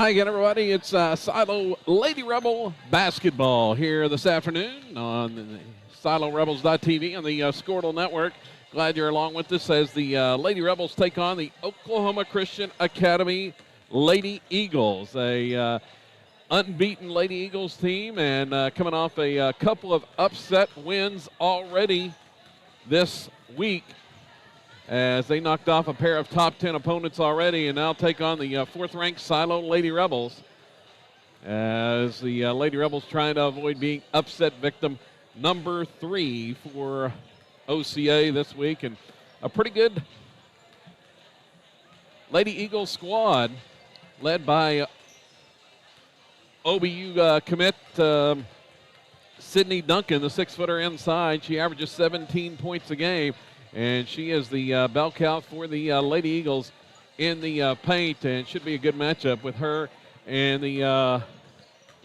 Hi again, everybody. It's Silo Lady Rebel basketball here this afternoon on the SiloRebels.tv on the Squirtle Network. Glad you're along with us as the Lady Rebels take on the Oklahoma Christian Academy Lady Eagles, a unbeaten Lady Eagles team, and coming off a couple of upset wins already this week, as they knocked off a pair of top 10 opponents already and now take on the fourth-ranked Silo Lady Rebels, as the Lady Rebels trying to avoid being upset victim number 3 for OCA this week. And a pretty good Lady Eagles squad led by OBU commit Sydney Duncan, the 6-footer inside. She averages 17 points a game. And she is the bell cow for the Lady Eagles in the paint, and should be a good matchup with her and the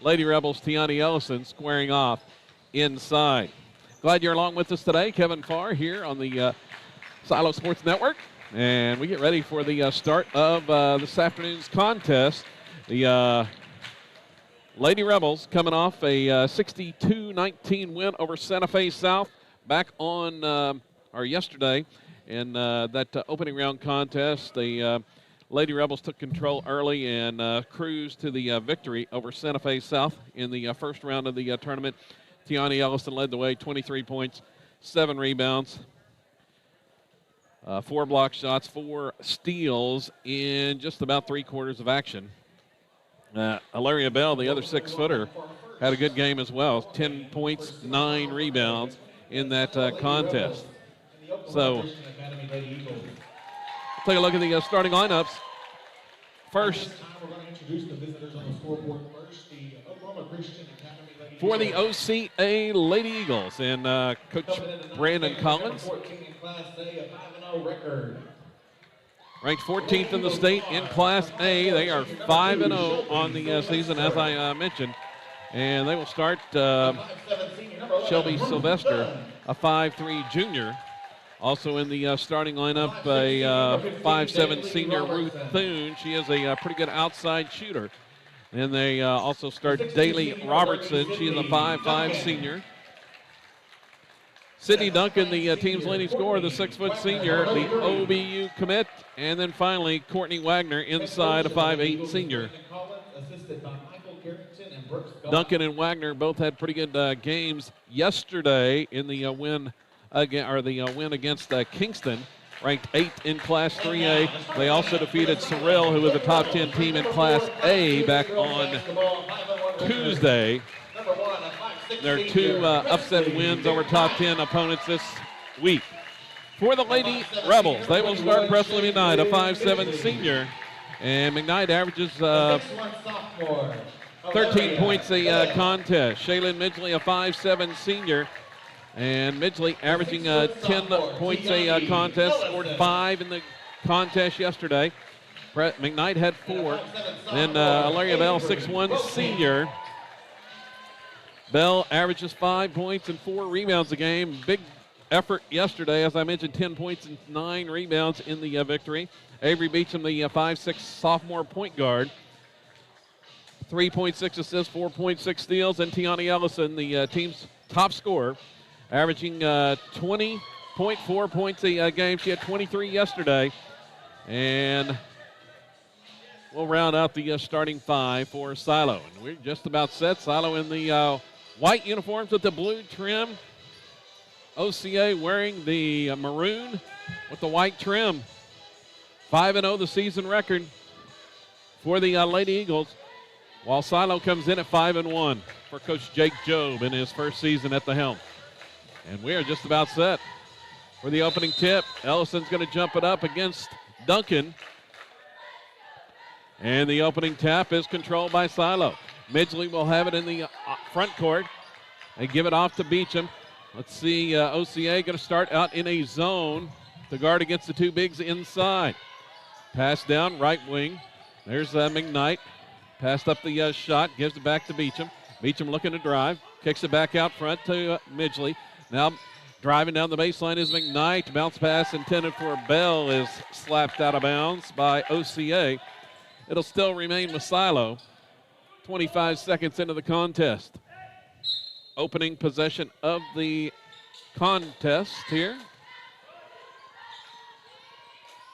Lady Rebels, Tiani Ellison, squaring off inside. Glad you're along with us today. Kevin Farr here on the Silo Sports Network, and we get ready for the start of this afternoon's contest. The Lady Rebels coming off a 62-19 win over Santa Fe South back on yesterday in that opening round contest. The Lady Rebels took control early and cruised to the victory over Santa Fe South in the first round of the tournament. Tiani Ellison led the way, 23 points, 7 rebounds, 4 block shots, 4 steals in just about 3 quarters of action. Hilaria Bell, the other 6-footer, had a good game as well, 10 points, 9 rebounds in that contest. So, take a look at the starting lineups. First, for the OCA Lady Eagles, and Coach Brandon Collins, ranked 14th in the state in Class A. They are 5-0 on the season, as I mentioned. And they will start Shelby Sylvester, a 5'3 junior. Also in the starting lineup, a 5'7 senior, Ruth Thune. She is a pretty good outside shooter. And they also start Daly Robertson. She is a 5'5 senior. Sydney Duncan, the team's leading scorer, the 6-foot senior, the OBU commit. And then finally, Courtney Wagner inside, a 5'8 senior. Duncan and Wagner both had pretty good games yesterday in the win against Kingston, ranked 8th in Class 3A. They also defeated Sorrel, who was a top 10 team in Class A, back on Tuesday. There are 2 upset wins over top 10 opponents this week. For the Lady Rebels, they will start Presley McKnight, a 5'7 senior, and McKnight averages 13 points a contest. Shaylin Midgley, a 5'7 senior, and Midgley averaging 10 points a contest, scored 5 in the contest yesterday. McKnight had 4. Then Hilaria Bell, 6'1 senior. Bell averages 5 points and 4 rebounds a game. Big effort yesterday, as I mentioned, 10 points and 9 rebounds in the victory. Avery Beecham, the 5'6 sophomore point guard, 3.6 assists, 4.6 steals, and Tiani Ellison, the team's top scorer, averaging 20.4 points a game. She had 23 yesterday. And we'll round out the starting 5 for Silo. And we're just about set. Silo in the white uniforms with the blue trim. OCA wearing the maroon with the white trim. 5-0 the season record for the Lady Eagles, while Silo comes in at 5-1 for Coach Jake Jobe in his first season at the helm. And we are just about set for the opening tip. Ellison's going to jump it up against Duncan. And the opening tap is controlled by Silo. Midgley will have it in the front court. They give it off to Beecham. Let's see, OCA going to start out in a zone to guard against the 2 bigs inside. Pass down, right wing. There's McKnight. Passed up the shot, gives it back to Beecham. Beecham looking to drive. Kicks it back out front to Midgley. Now driving down the baseline is McKnight. Bounce pass intended for Bell is slapped out of bounds by OCA. it'll still remain with Silo. 25 seconds into the contest. Opening possession of the contest here.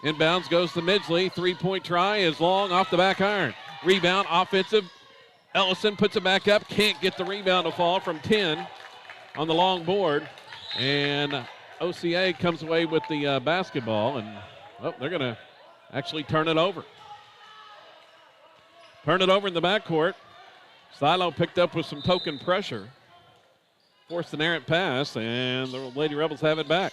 Inbounds goes to Midgley. Three-point try is long off the back iron. Rebound, offensive. Ellison puts it back up. Can't get the rebound to fall from 10 on the long board. And OCA comes away with the basketball. And they're going to actually turn it over. Turn it over in the backcourt. Silo picked up with some token pressure. Forced an errant pass, and the Lady Rebels have it back.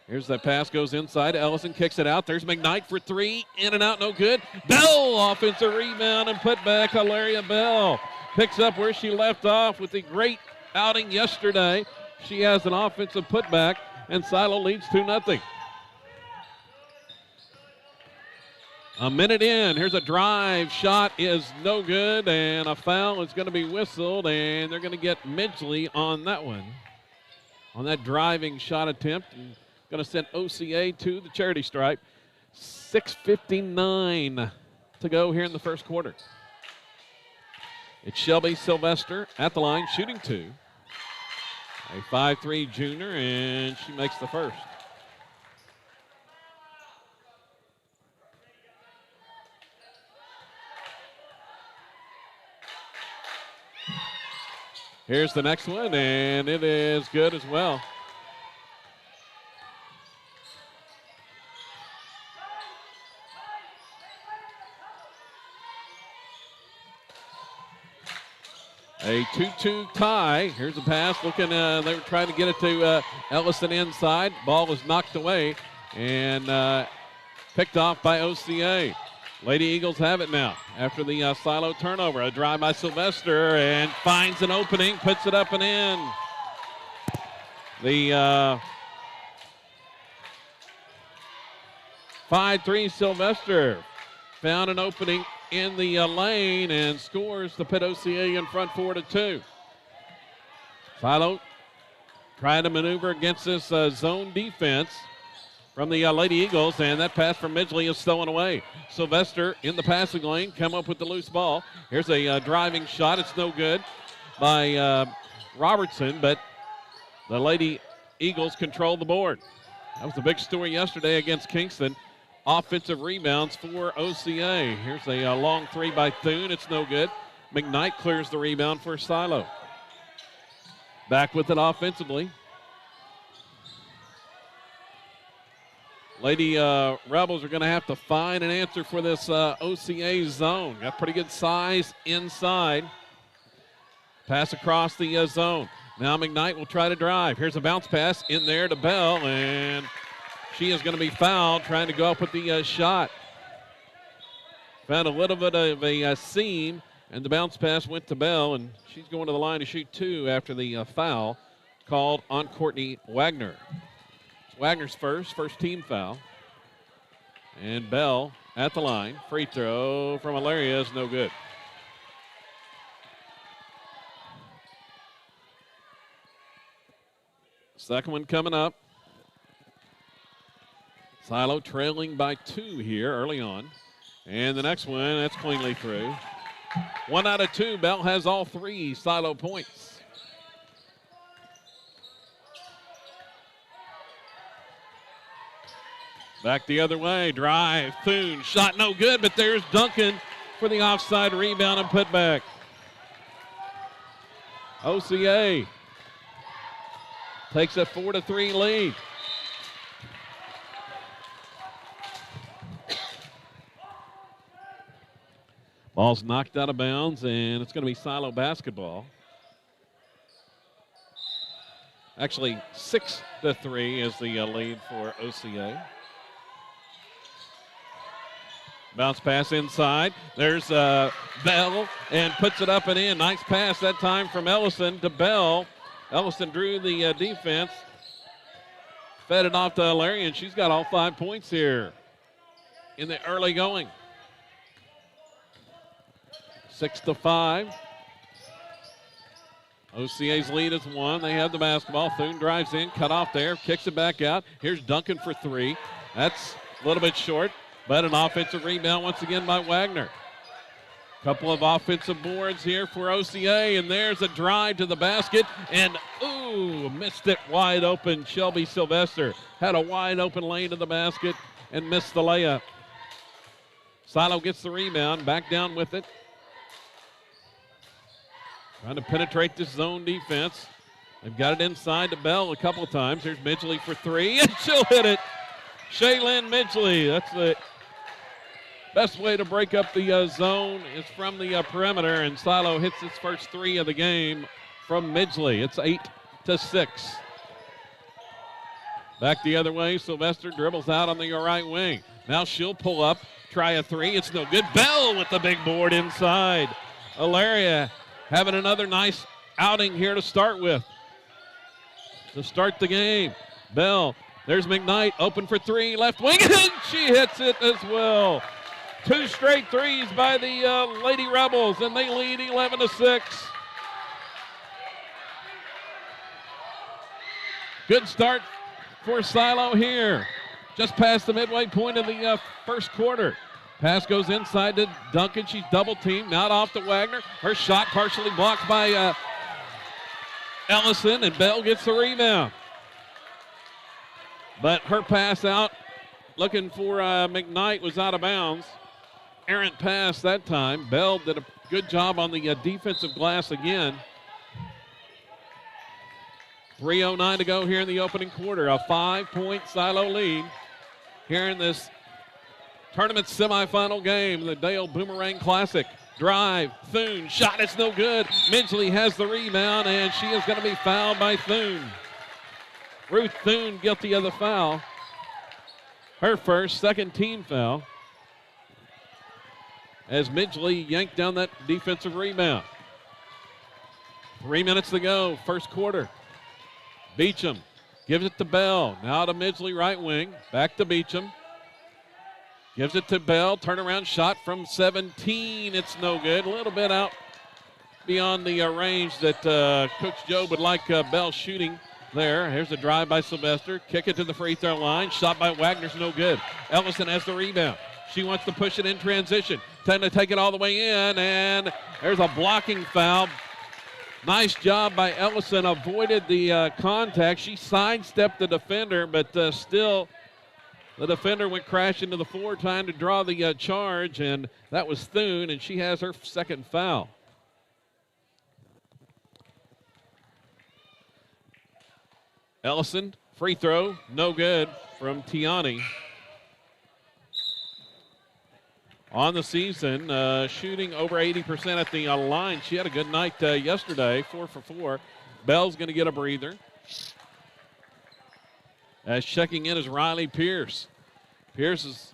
Here's that pass, goes inside. Ellison kicks it out. There's McKnight for three. In and out, no good. Bell, offensive rebound and put back. Hilaria Bell picks up where she left off with the great outing yesterday. She has an offensive putback, and Silo leads 2-0. A minute in, here's a drive. Shot is no good, and a foul is going to be whistled, and they're going to get Midgley on that one. On that driving shot attempt, and going to send OCA to the charity stripe. 6:59 to go here in the first quarter. It's Shelby Sylvester at the line, shooting two. A 5'3" junior, and she makes the first. Here's the next one, and it is good as well. A 2-2 tie. Here's a pass. Looking, they were trying to get it to Ellison inside. Ball was knocked away and picked off by OCA. Lady Eagles have it now after the Silo turnover. A drive by Sylvester and finds an opening, puts it up and in. The 5'3" Sylvester found an opening in the lane and scores to put OCA in front 4-2. Silo trying to maneuver against this zone defense from the Lady Eagles, and that pass from Midgley is stolen away. Sylvester in the passing lane, come up with the loose ball. Here's a driving shot. It's no good by Robertson, but the Lady Eagles control the board. That was the big story yesterday against Kingston. Offensive rebounds for OCA. Here's a long three by Thune. It's no good. McKnight clears the rebound for Silo. Back with it offensively. Lady Rebels are going to have to find an answer for this OCA zone. Got pretty good size inside. Pass across the zone. Now McKnight will try to drive. Here's a bounce pass in there to Bell, and she is going to be fouled trying to go up with the shot. Found a little bit of a seam, and the bounce pass went to Bell, and she's going to the line to shoot two after the foul called on Courtney Wagner. Wagner's first team foul. And Bell at the line. Free throw from Hilaria is no good. Second one coming up. Silo trailing by 2 here early on. And the next one, that's cleanly through. 1 out of 2. Bell has all 3 Silo points. Back the other way, drive, Thune, shot no good, but there's Duncan for the offside rebound and putback. OCA takes a 4-3 lead. Ball's knocked out of bounds, and it's going to be Silo basketball. Actually, 6-3 is the lead for OCA. Bounce pass inside. There's Bell and puts it up and in. Nice pass that time from Ellison to Bell. Ellison drew the defense. Fed it off to Hilaria, and she's got all 5 points here in the early going. 6-5. OCA's lead is 1. They have the basketball. Thune drives in, cut off there, kicks it back out. Here's Duncan for 3. That's a little bit short. But an offensive rebound once again by Wagner. Couple of offensive boards here for OCA, and there's a drive to the basket, and missed it wide open. Shelby Sylvester had a wide open lane to the basket and missed the layup. Silo gets the rebound, back down with it. Trying to penetrate this zone defense. They've got it inside to Bell a couple of times. There's Midgley for three, and she'll hit it. Shaylin Midgley, that's the best way to break up the zone is from the perimeter, and Silo hits its first three of the game from Midgley. It's 8-6. Back the other way, Sylvester dribbles out on the right wing. Now she'll pull up, try a three. It's no good. Bell with the big board inside. Ilaria having another nice outing here to start with. To start the game, Bell, there's McKnight, open for three, left wing, and she hits it as well. 2 straight threes by the Lady Rebels, and they lead 11-6. Good start for Silo here. Just past the midway point of the first quarter. Pass goes inside to Duncan. She's double teamed. Now off to Wagner. Her shot partially blocked by Ellison, and Bell gets the rebound. But her pass out, looking for McKnight, was out of bounds. Errant pass that time. Bell did a good job on the defensive glass again. 3:09 to go here in the opening quarter. A 5-point Silo lead here in this tournament semifinal game, the Dale Boomerang Classic. Drive, Thune, shot, it's no good. Midgley has the rebound, and she is going to be fouled by Thune. Ruth Thune guilty of the foul. Her first, second team foul, as Midgley yanked down that defensive rebound. 3 minutes to go, first quarter. Beecham gives it to Bell. Now to Midgley, right wing. Back to Beecham. Gives it to Bell. Turnaround shot from 17. It's no good. A little bit out beyond the range that Coach Joe would like Bell shooting there. Here's a drive by Sylvester. Kick it to the free throw line. Shot by Wagner's no good. Ellison has the rebound. She wants to push it in transition. Trying to take it all the way in, and there's a blocking foul. Nice job by Ellison. Avoided the contact. She sidestepped the defender, but still the defender went crashing to the floor, trying to draw the charge, and that was Thune, and she has her second foul. Ellison, free throw, no good from Tiani. On the season, shooting over 80% at the line. She had a good night yesterday, 4 for 4. Bell's going to get a breather. As checking in is Riley Pierce. Pierce has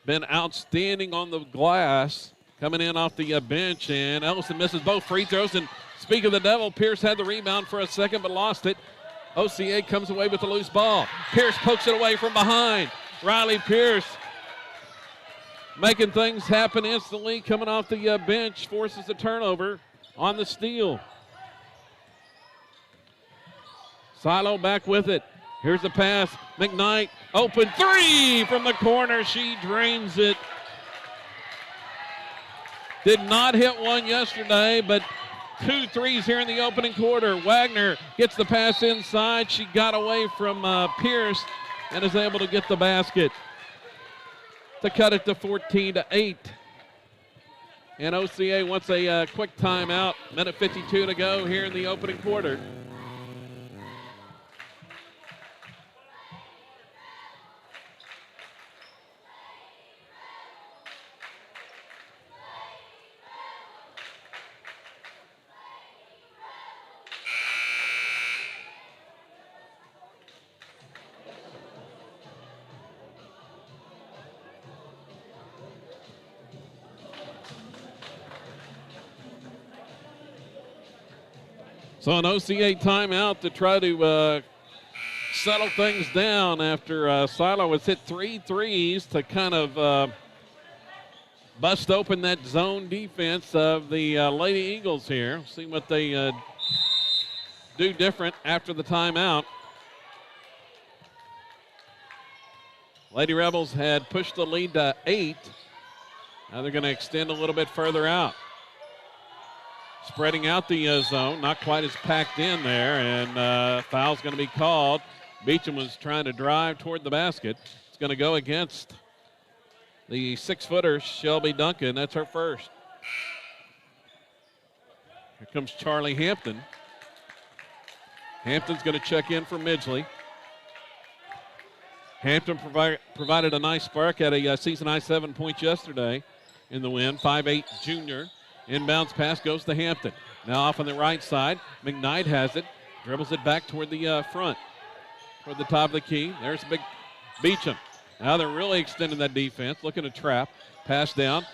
been outstanding on the glass, coming in off the bench, and Ellison misses both free throws. And speak of the devil, Pierce had the rebound for a second but lost it. OCA comes away with the loose ball. Pierce pokes it away from behind. Riley Pierce making things happen instantly, coming off the bench, forces a turnover on the steal. Silo back with it. Here's the pass. McKnight, open three from the corner. She drains it. Did not hit one yesterday, but 2 threes here in the opening quarter. Wagner gets the pass inside. She got away from Pierce and is able to get the basket to cut it to 14-8. And OCA wants a quick timeout. Minute 52 to go here in the opening quarter. So an OCA timeout to try to settle things down after Silo has hit 3 threes to kind of bust open that zone defense of the Lady Eagles here. See what they do different after the timeout. Lady Rebels had pushed the lead to 8. Now they're going to extend a little bit further out. spreading out the zone. Not quite as packed in there, and foul's going to be called. Beecham was trying to drive toward the basket. It's going to go against the 6-footer, Shelby Duncan. That's her first. Here comes Charlie Hampton. Hampton's going to check in for Midgley. Hampton provided a nice spark, had a season-high 7 points yesterday in the win. 5'8" junior. Inbounds pass goes to Hampton. Now off on the right side. McKnight has it. Dribbles it back toward the front. Toward the top of the key. There's big Beecham. Now they're really extending that defense. Looking to trap. Pass down.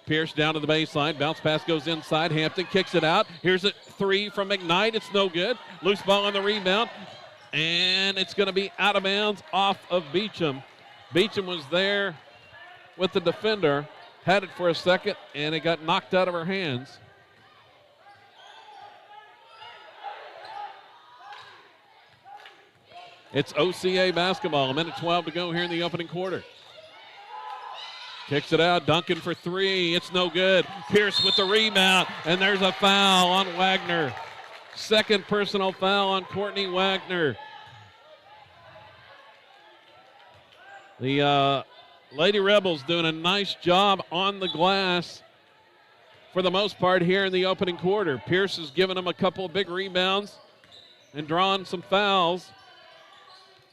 Pierce down to the baseline. Bounce pass goes inside. Hampton kicks it out. Here's a three from McKnight. It's no good. Loose ball on the rebound. And it's going to be out of bounds off of Beecham. Beecham was there with the defender. Had it for a second, and it got knocked out of her hands. It's OCA basketball. 1:12 to go here in the opening quarter. Kicks it out. Duncan for three. It's no good. Pierce with the rebound, and there's a foul on Wagner. Second personal foul on Courtney Wagner. The Lady Rebels doing a nice job on the glass for the most part here in the opening quarter. Pierce has given them a couple of big rebounds and drawn some fouls.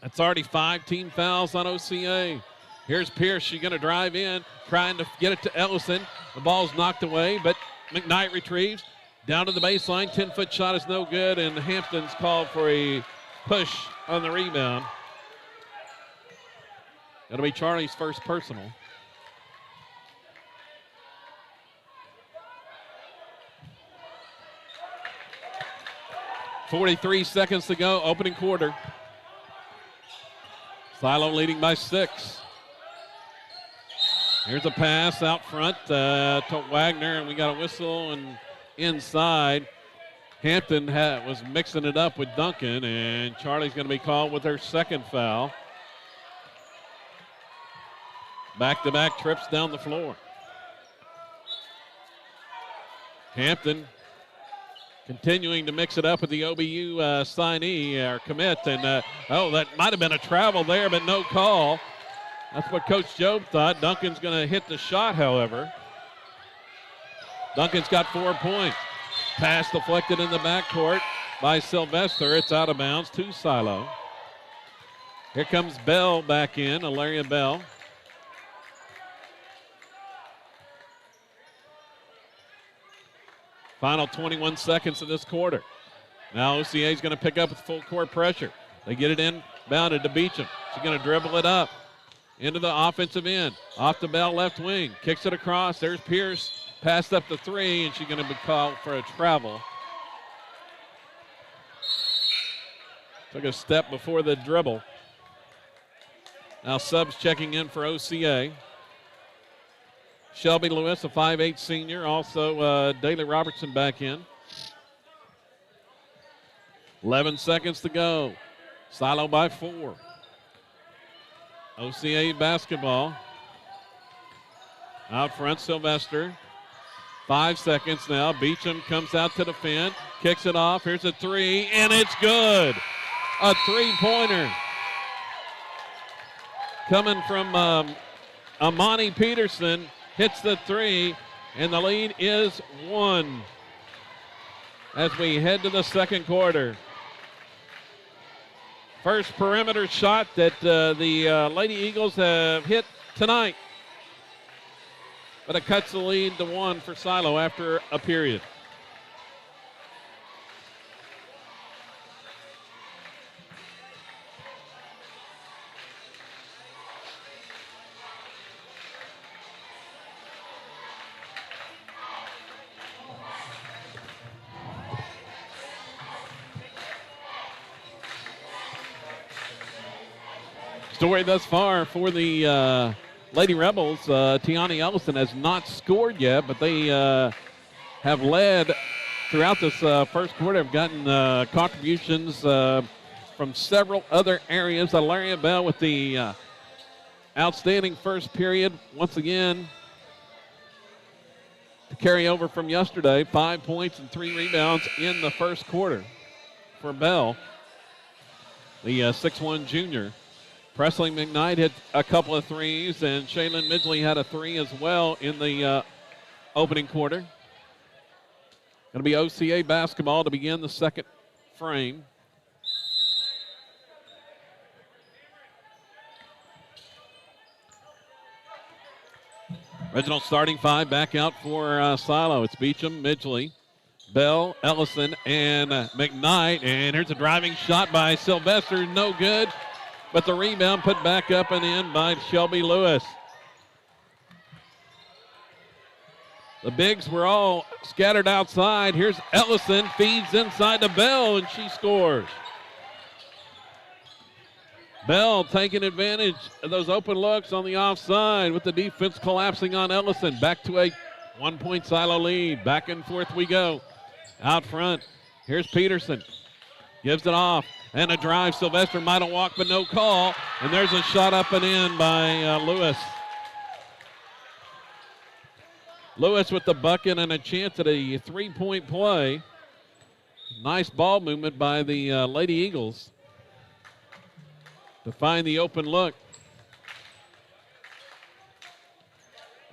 That's already 5 team fouls on OCA. Here's Pierce. She's going to drive in, trying to get it to Ellison. The ball's knocked away, but McKnight retrieves. Down to the baseline. 10-foot shot is no good, and Hampton's called for a push on the rebound. That'll be Charlie's first personal. .43 seconds to go, opening quarter. Silo leading by 6. Here's a pass out front to Wagner, and we got a whistle and inside. Hampton was mixing it up with Duncan, and Charlie's going to be called with her second foul. Back-to-back trips down the floor. Hampton continuing to mix it up with the OBU signee or commit. And, that might have been a travel there, but no call. That's what Coach Jobe thought. Duncan's going to hit the shot, however. Duncan's got 4 points. Pass deflected in the backcourt by Sylvester. It's out of bounds to Silo. Here comes Bell back in, Alaria Bell. Final 21 seconds of this quarter. Now OCA is going to pick up with full court pressure. They get it inbounded to Beecham. She's going to dribble it up into the offensive end. Off the Bell left wing. Kicks it across. There's Pierce. Passed up the three, and she's going to be called for a travel. Took a step before the dribble. Now subs checking in for OCA. Shelby Lewis, a 5'8 senior. Also, Daly Robertson back in. 11 seconds to go. Silo by 4. OCA basketball. Out front, Sylvester. 5 seconds now. Beecham comes out to defend. Kicks it off. Here's a three, and it's good. A three-pointer. Coming from Amani Peterson. Hits the three, and the lead is 1 as we head to the second quarter. First perimeter shot that the Lady Eagles have hit tonight. But it cuts the lead to 1 for Silo after a period. Story thus far for the Lady Rebels. Tiani Ellison has not scored yet, but they have led throughout this first quarter. Have gotten contributions from several other areas. Alaria Bell with the outstanding first period. Once again, carryover from yesterday. 5 points and 3 rebounds in the first quarter for Bell, the 6'1 junior. Presley McKnight hit a couple of threes, and Shaylin Midgley had a three as well in the opening quarter. Going to be OCA basketball to begin the second frame. Original starting five back out for Silo. It's Beecham, Midgley, Bell, Ellison, and McKnight. And here's a driving shot by Sylvester. No good, but the rebound put back up and in by Shelby Lewis. The bigs were all scattered outside. Here's Ellison, feeds inside to Bell, and she scores. Bell taking advantage of those open looks on the offside with the defense collapsing on Ellison. Back to a 1-point Silo lead. Back and forth we go. Out front, here's Peterson. Gives it off, and a drive. Sylvester might have walked, but no call. And there's a shot up and in by Lewis. Lewis with the bucket and a chance at a three-point play. Nice ball movement by the Lady Eagles to find the open look.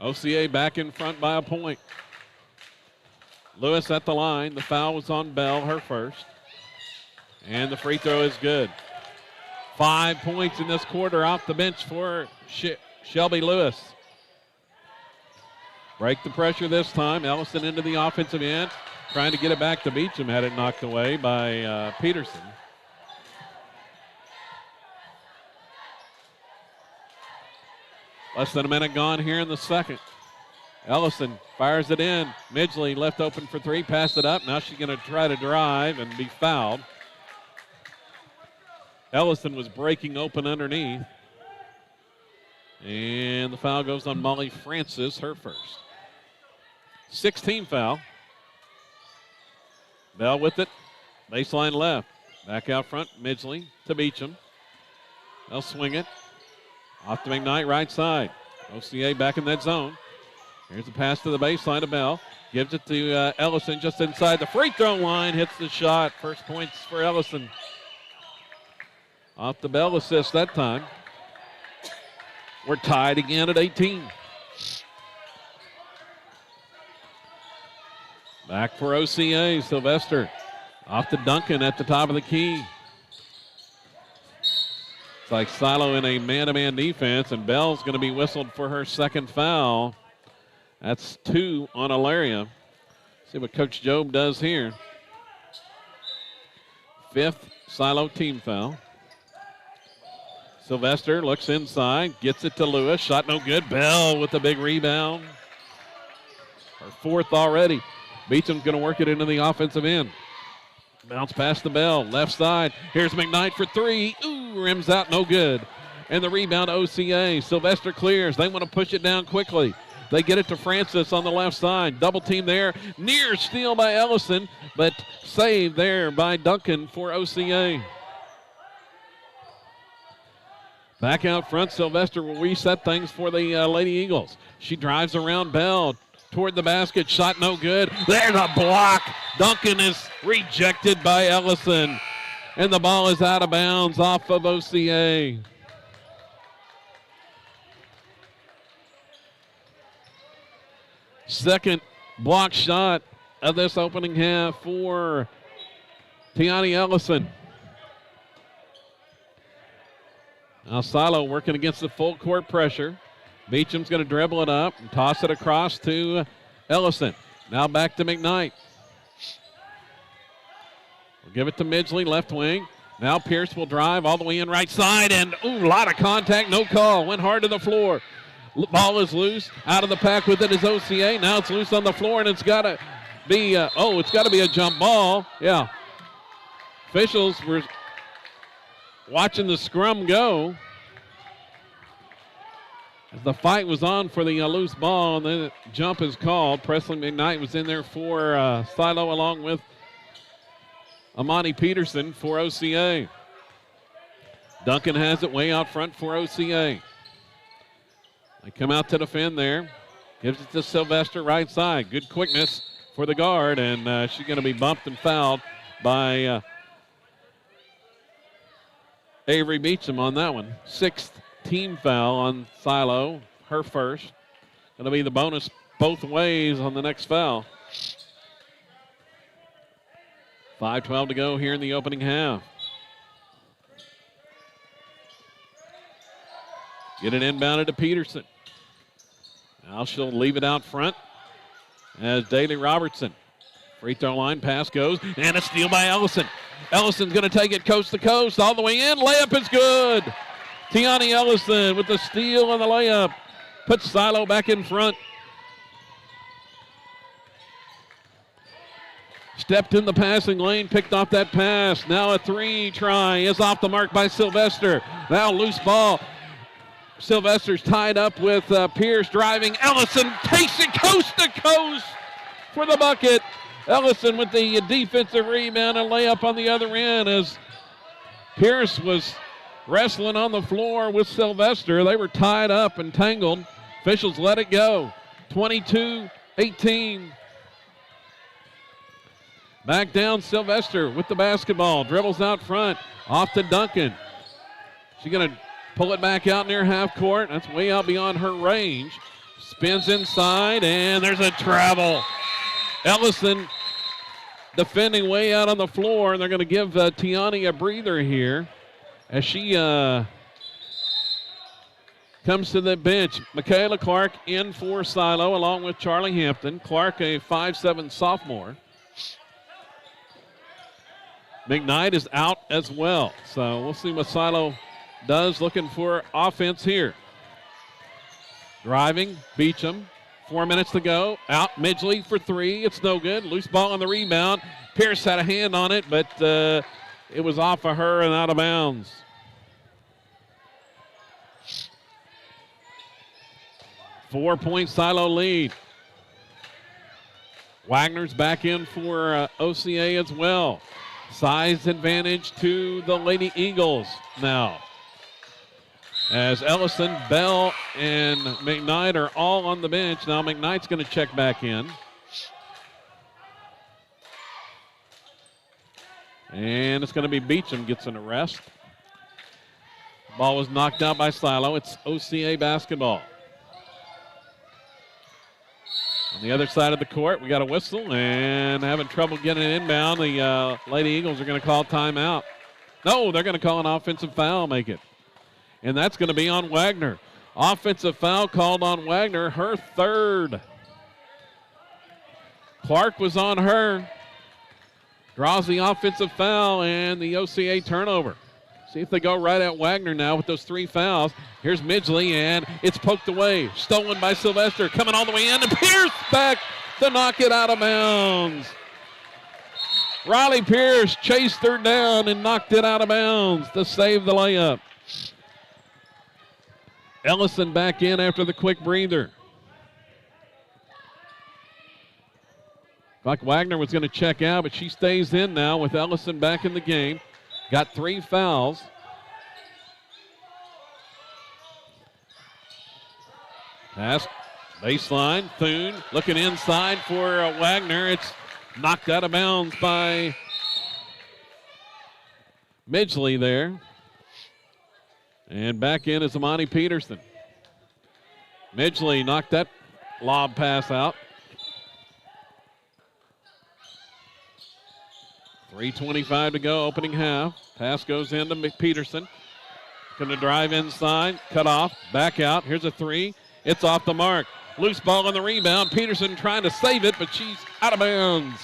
OCA back in front by a point. Lewis at the line. The foul was on Bell, her first. And the free throw is good. 5 points in this quarter off the bench for Shelby Lewis. Break the pressure this time. Ellison into the offensive end. Trying to get it back to Beecham. Had it knocked away by Peterson. Less than a minute gone here in the second. Ellison fires it in. Midgley left open for three. Passed it up. Now she's going to try to drive and be fouled. Ellison was breaking open underneath. And the foul goes on Molly Francis, her first. 16 foul. Bell with it. Baseline left. Back out front. Midgley to Beecham. They'll swing it. Off to McKnight, right side. OCA back in that zone. Here's the pass to the baseline to Bell. Gives it to Ellison just inside the free throw line. Hits the shot. First points for Ellison. Off the Bell assist that time. We're tied again at 18. Back for OCA. Sylvester off to Duncan at the top of the key. It's like Silo in a man-to-man defense, and Bell's going to be whistled for her second foul. That's 2 on Alaria. See what Coach Job does here. 5th Silo team foul. Sylvester looks inside, gets it to Lewis. Shot no good. Bell with the big rebound. Her 4th already. Beecham's going to work it into the offensive end. Bounce past the Bell, left side. Here's McKnight for three. Ooh, rims out, no good. And the rebound, OCA. Sylvester clears. They want to push it down quickly. They get it to Francis on the left side. Double team there. Near steal by Ellison, but saved there by Duncan for OCA. Back out front, Sylvester will reset things for the Lady Eagles. She drives around Bell toward the basket. Shot no good. There's a block. Duncan is rejected by Ellison. And the ball is out of bounds off of OCA. Second block shot of this opening half for Tiani Ellison. Now Silo working against the full court pressure. Beecham's going to dribble it up and toss it across to Ellison. Now back to McKnight. We'll give it to Midgley, left wing. Now Pierce will drive all the way in right side, and a lot of contact, no call. Went hard to the floor. Ball is loose. Out of the pack with it is OCA. Now it's loose on the floor, and it's got to be, it's got to be a jump ball. Yeah. Officials were watching the scrum go. The fight was on for the loose ball, and then the jump is called. Presley McKnight was in there for Silo along with Amani Peterson for OCA. Duncan has it way out front for OCA. They come out to defend there. Gives it to Sylvester right side. Good quickness for the guard, and she's going to be bumped and fouled by Avery Beecham on that one. 6th team foul on Silo, her first. Going to be the bonus both ways on the next foul. 5:12 to go here in the opening half. Get it inbounded to Peterson. Now she'll leave it out front as Daly Robertson. Free throw line pass goes, and a steal by Ellison. Ellison's going to take it coast to coast all the way in. Layup is good. Tiani Ellison with the steal and the layup. Puts Silo back in front. Stepped in the passing lane, picked off that pass. Now a three try is off the mark by Sylvester. Now loose ball. Sylvester's tied up with Pierce driving. Ellison takes it coast to coast for the bucket. Ellison with the defensive rebound and layup on the other end as Pierce was wrestling on the floor with Sylvester. They were tied up and tangled. Officials let it go. 22-18. Back down Sylvester with the basketball. Dribbles out front. Off to Duncan. She's going to pull it back out near half court. That's way out beyond her range. Spins inside, and there's a travel. Ellison defending way out on the floor, and they're going to give Tiani a breather here as she comes to the bench. Michaela Clark in for Silo along with Charlie Hampton. Clark, a 5'7" sophomore. McKnight is out as well, so we'll see what Silo does, looking for offense here. Driving, Beecham. 4 minutes to go. Out, Midgley for three. It's no good. Loose ball on the rebound. Pierce had a hand on it, but it was off of her and out of bounds. Four-point Silo lead. Wagner's back in for OCA as well. Size advantage to the Lady Eagles now. As Ellison, Bell, and McKnight are all on the bench. Now McKnight's going to check back in. And it's going to be Beecham gets an arrest. Ball was knocked out by Silo. It's OCA basketball. On the other side of the court, we got a whistle and having trouble getting it inbound. The Lady Eagles are going to call timeout. No, they're going to call an offensive foul, make it. And that's going to be on Wagner. Offensive foul called on Wagner, her third. Clark was on her. Draws the offensive foul and the OCA turnover. See if they go right at Wagner now with those three fouls. Here's Midgley, and it's poked away. Stolen by Sylvester, coming all the way in, and Pierce back to knock it out of bounds. Riley Pierce chased her down and knocked it out of bounds to save the layup. Ellison back in after the quick breather. Like Wagner was going to check out, but she stays in now with Ellison back in the game. Got three fouls. Pass, baseline, Thune looking inside for Wagner. It's knocked out of bounds by Midgley there. And back in is Amani Peterson. Midgley knocked that lob pass out. 3:25 to go, opening half. Pass goes into Peterson. Going to drive inside, cut off, back out. Here's a three. It's off the mark. Loose ball on the rebound. Peterson trying to save it, but she's out of bounds.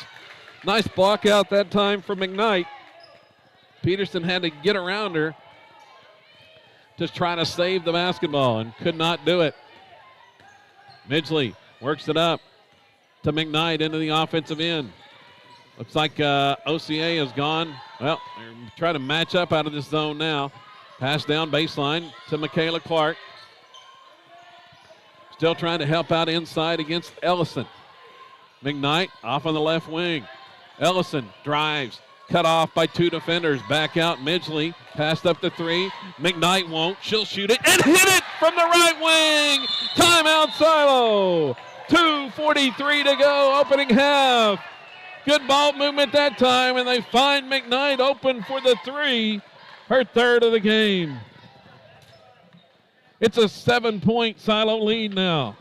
Nice block out that time for McKnight. Peterson had to get around her, just trying to save the basketball and could not do it. Midgley works it up to McKnight into the offensive end. Looks like OCA has gone. Well, they're trying to match up out of this zone now. Pass down baseline to Michaela Clark. Still trying to help out inside against Ellison. McKnight off on the left wing. Ellison drives. Cut off by two defenders. Back out Midgley. Passed up the three. McKnight won't. She'll shoot it and hit it from the right wing. Timeout Silo. 2:43 to go, opening half. Good ball movement that time, and they find McKnight open for the three, her third of the game. It's a 7-point Silo lead now.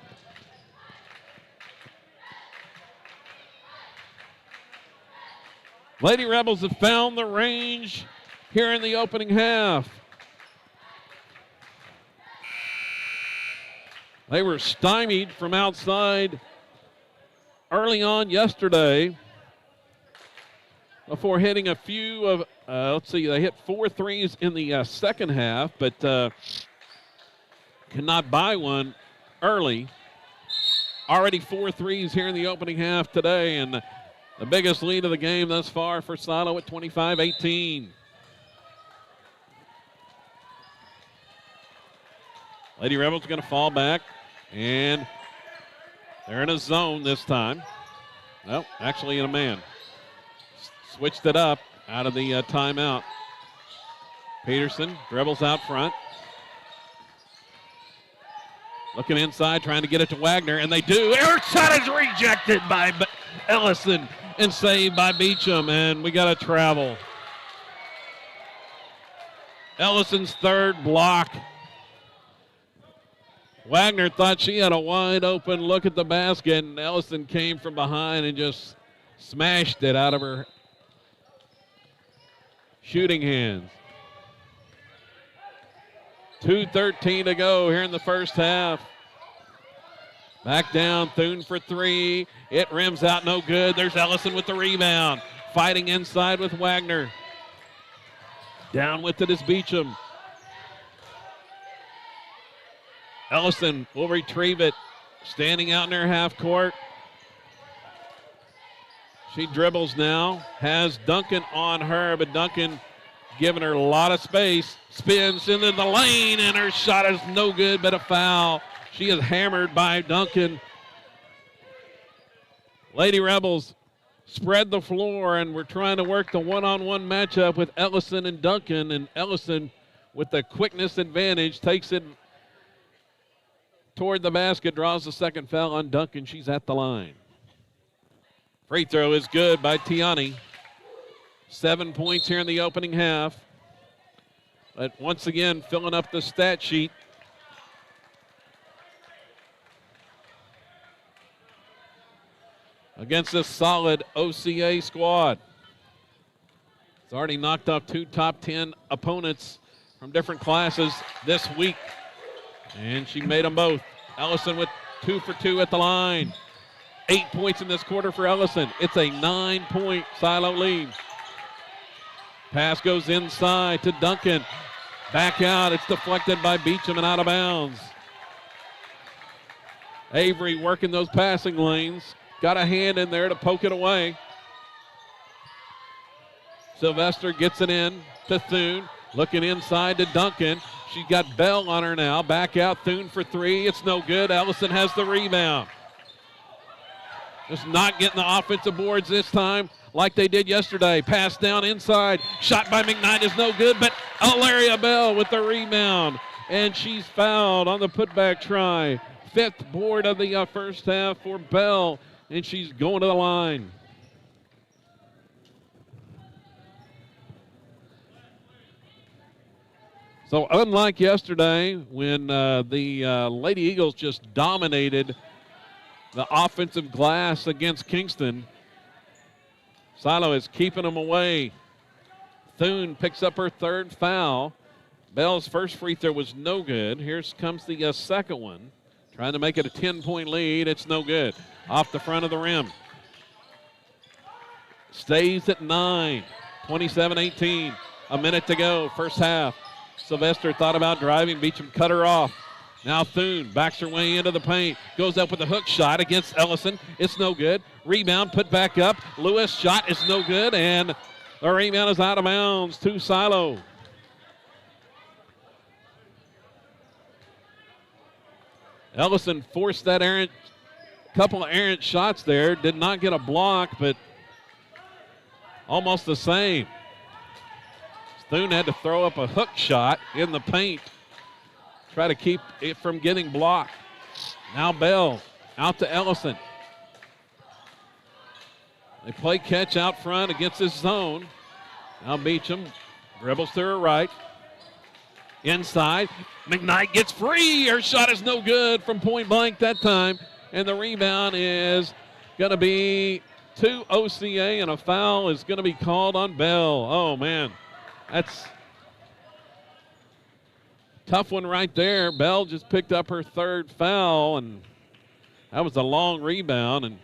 Lady Rebels have found the range here in the opening half. They were stymied from outside early on yesterday before hitting a few of, they hit 4 threes in the second half, but could not buy one early. Already 4 threes here in the opening half today, and the biggest lead of the game thus far for Silo at 25-18. Lady Rebels going to fall back, and they're in a zone this time. Nope, actually in a man. Switched it up out of the timeout. Peterson dribbles out front. Looking inside, trying to get it to Wagner, and they do. Her shot is rejected by Ellison and saved by Beecham, and we got to travel. Ellison's third block. Wagner thought she had a wide open look at the basket, and Ellison came from behind and just smashed it out of her shooting hands. 2:13 to go here in the first half. Back down, Thune for three. It rims out, no good. There's Ellison with the rebound. Fighting inside with Wagner. Down with it is Beecham. Ellison will retrieve it. Standing out in her half court. She dribbles now, has Duncan on her, but Duncan giving her a lot of space. Spins into the lane, and her shot is no good, but a foul. She is hammered by Duncan. Lady Rebels spread the floor, and we're trying to work the one-on-one matchup with Ellison and Duncan, and Ellison with the quickness advantage takes it toward the basket, draws the second foul on Duncan. She's at the line. Free throw is good by Tiani. 7 points here in the opening half. But once again, filling up the stat sheet. Against a solid OCA squad. It's already knocked off 2 top 10 opponents from different classes this week. And she made them both. Ellison with 2 for 2 at the line. 8 points in this quarter for Ellison. It's a 9-point Silo lead. Pass goes inside to Duncan. Back out. It's deflected by Beecham and out of bounds. Avery working those passing lanes. Got a hand in there to poke it away. Sylvester gets it in to Thune. Looking inside to Duncan. She's got Bell on her now. Back out, Thune for three. It's no good. Ellison has the rebound. Just not getting the offensive boards this time like they did yesterday. Pass down inside. Shot by McKnight is no good, but Alaria Bell with the rebound. And she's fouled on the putback try. 5th board of the first half for Bell, and she's going to the line. So unlike yesterday when the Lady Eagles just dominated the offensive glass against Kingston, Silo is keeping them away. Thune picks up her 3rd foul. Bell's first free throw was no good. Here comes the second one. Trying to make it a 10-point lead. It's no good. Off the front of the rim. Stays at 9. 27-18. A minute to go. First half. Sylvester thought about driving. Beecham cut her off. Now Thune backs her way into the paint. Goes up with a hook shot against Ellison. It's no good. Rebound put back up. Lewis shot is no good. And the rebound is out of bounds to Silo. Ellison forced that couple of errant shots there. Did not get a block, but almost the same. Thune had to throw up a hook shot in the paint. Try to keep it from getting blocked. Now Bell Out to Ellison. They play catch out front against this zone. Now Beecham dribbles to her right. Inside. McKnight gets free. Her shot is no good from point blank that time. And the rebound is going to be to OCA, and a foul is going to be called on Bell. Oh, man. That's tough one right there. Bell just picked up her third foul, and that was a long rebound. And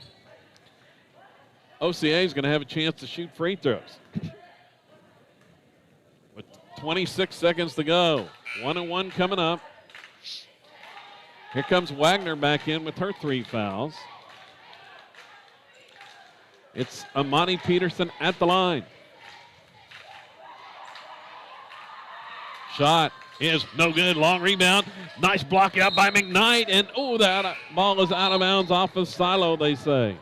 OCA is going to have a chance to shoot free throws. With 26 seconds to go. 1-1 coming up. Here comes Wagner back in with her 3 fouls. It's Amani Peterson at the line. Shot is no good. Long rebound. Nice block out by McKnight. And, oh, that ball is out of bounds off of Silo, they say.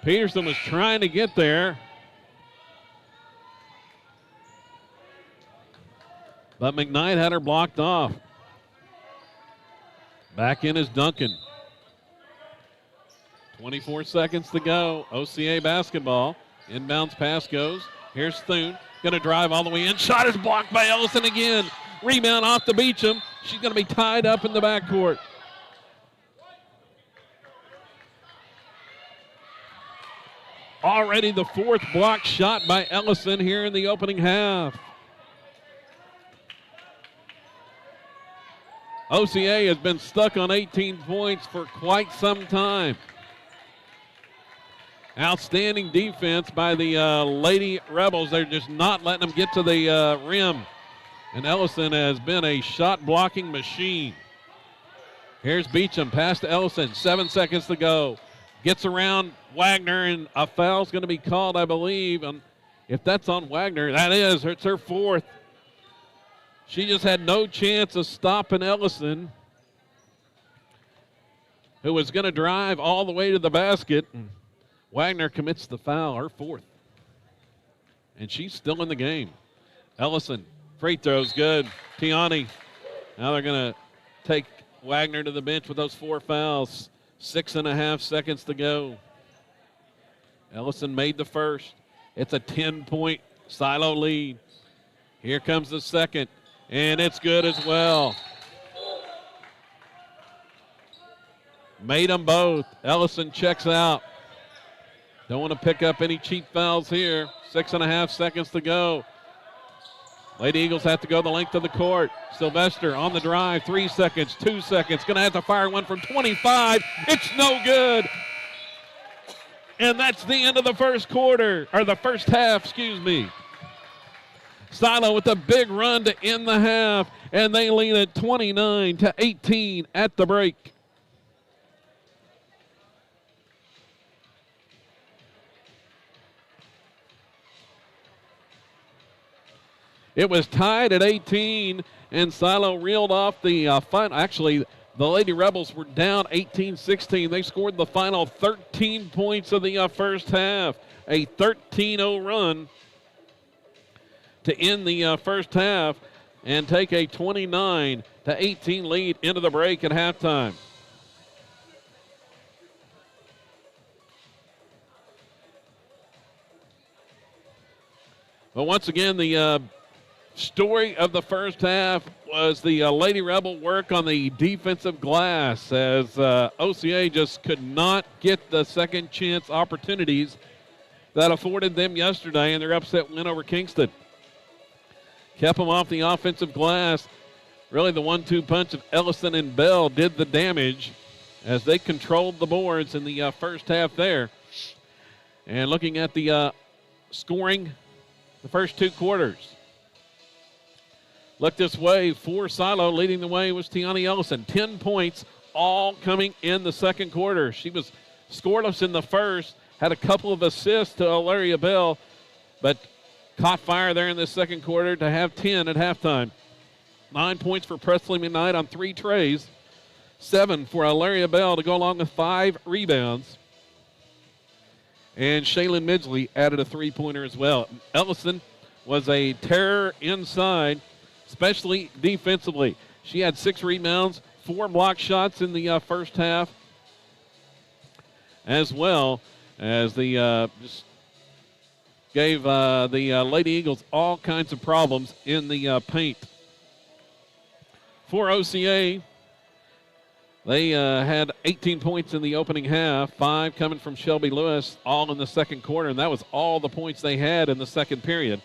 Peterson was trying to get there. But McKnight had her blocked off. Back in is Duncan. 24 seconds to go. OCA basketball. Inbounds pass goes. Here's Thune. Going to drive all the way in. Shot is blocked by Ellison again. Rebound off the Beecham. She's going to be tied up in the backcourt. Already the 4th block shot by Ellison here in the opening half. OCA has been stuck on 18 points for quite some time. Outstanding defense by the Lady Rebels. They're just not letting them get to the rim. And Ellison has been a shot-blocking machine. Here's Beecham, pass to Ellison, 7 seconds to go. Gets around Wagner, and a foul's going to be called, I believe. And if that's on Wagner, that is. It's her 4th. She just had no chance of stopping Ellison, who was going to drive all the way to the basket. Wagner commits the foul, her 4th. And she's still in the game. Ellison, free throws, good. Tiani, now they're going to take Wagner to the bench with those 4 fouls. 6.5 seconds to go. Ellison made the first. It's a 10-point Silo lead. Here comes the second, and it's good as well. Made them both. Ellison checks out. Don't want to pick up any cheap fouls here. 6.5 seconds to go. Lady Eagles have to go the length of the court. Sylvester on the drive. 3 seconds, 2 seconds. Going to have to fire one from 25. It's no good. And that's the end of the first quarter, or the first half, excuse me. Silo with a big run to end the half, and they lead at 29-18 at the break. It was tied at 18, and Silo reeled off the final. Actually, the Lady Rebels were down 18-16. They scored the final 13 points of the first half. A 13-0 run to end the first half and take a 29-18 lead into the break at halftime. But once again, the story of the first half was the Lady Rebel work on the defensive glass, as OCA just could not get the second chance opportunities that afforded them yesterday in their upset win over Kingston. Kept them off the offensive glass. Really the 1-2 punch of Ellison and Bell did the damage as they controlled the boards in the first half there. And looking at the scoring, the first 2 quarters. Look this way for Silo. Leading the way was Tiani Ellison. 10 points, all coming in the second quarter. She was scoreless in the first, had a couple of assists to Ilaria Bell, but caught fire there in the second quarter to have 10 at halftime. 9 points for Presley McKnight on 3 trays. 7 for Ilaria Bell to go along with 5 rebounds. And Shaylin Midgley added a 3-pointer as well. Ellison was a terror inside, especially defensively. She had 6 rebounds, 4 block shots in the first half, as well as the just gave the Lady Eagles all kinds of problems in the paint. For OCA, they had 18 points in the opening half, 5 coming from Shelby Lewis, all in the second quarter, and that was all the points they had in the second period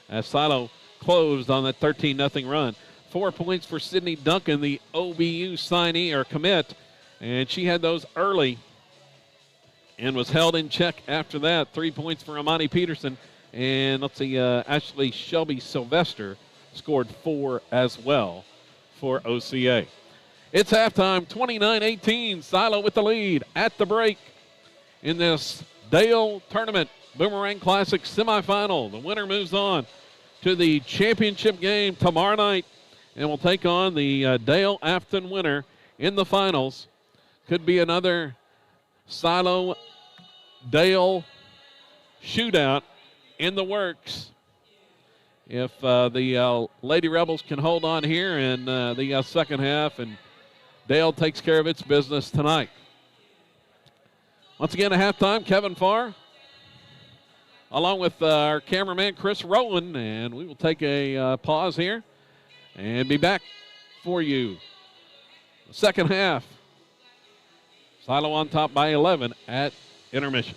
as Silo closed on that 13-0 run. 4 points for Sydney Duncan, the OBU signee or commit, and she had those early and was held in check after that. 3 points for Amani Peterson, and let's see, actually Shelby Sylvester scored 4 as well for OCA. It's halftime, 29-18, Silo with the lead at the break in this Dale Tournament Boomerang Classic semifinal. The winner moves on to the championship game tomorrow night and will take on the Dale Afton winner in the finals. Could be another Silo Dale shootout in the works if the Lady Rebels can hold on here in the second half and Dale takes care of its business tonight. Once again, at halftime, Kevin Farr, along with our cameraman, Chris Rowland, and we will take a pause here and be back for you. The second half, Silo on top by 11 at intermission.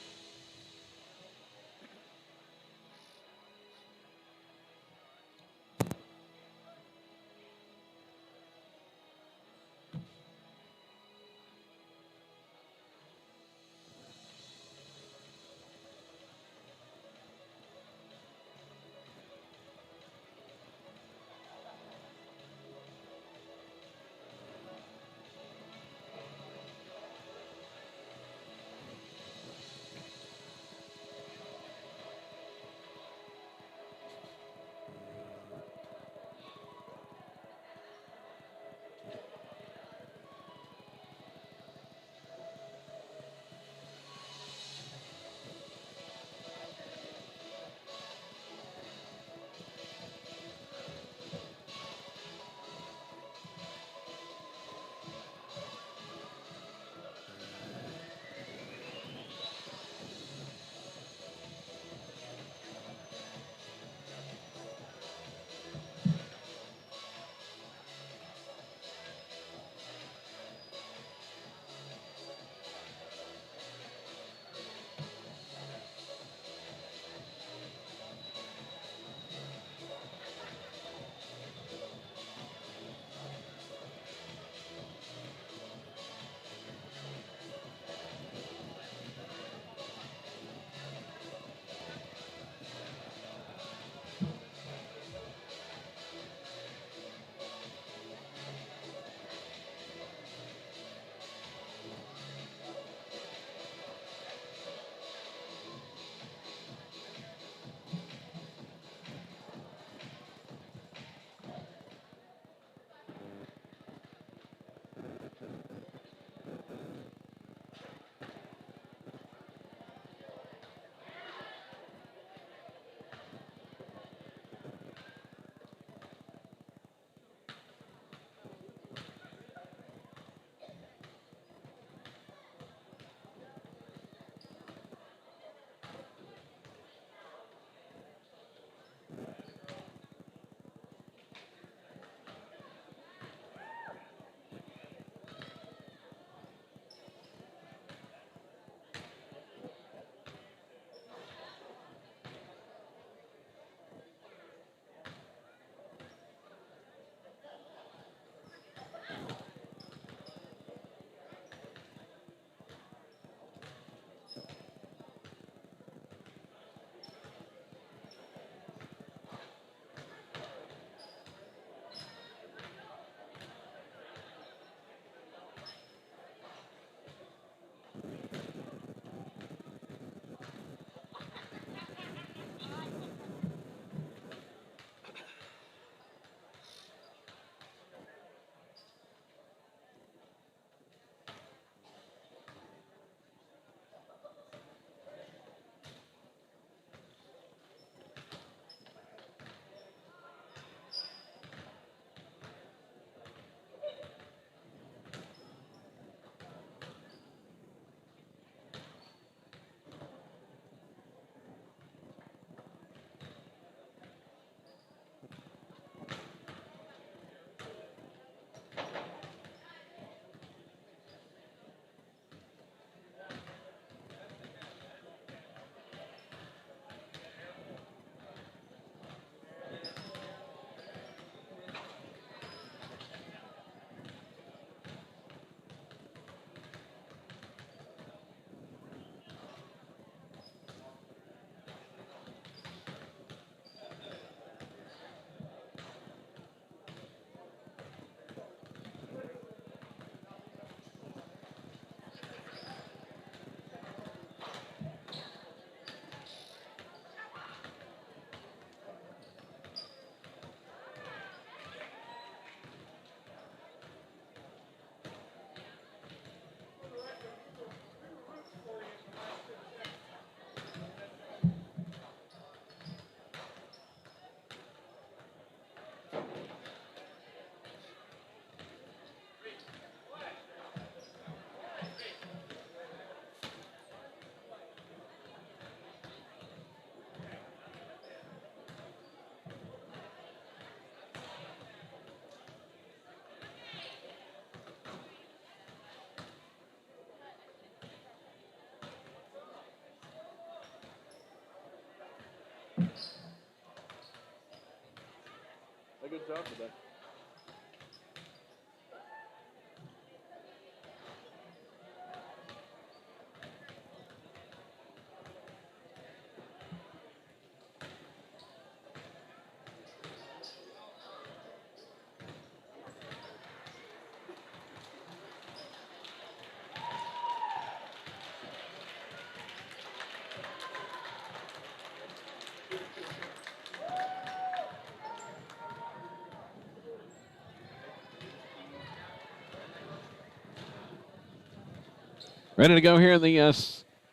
A good job today. Ready to go here in the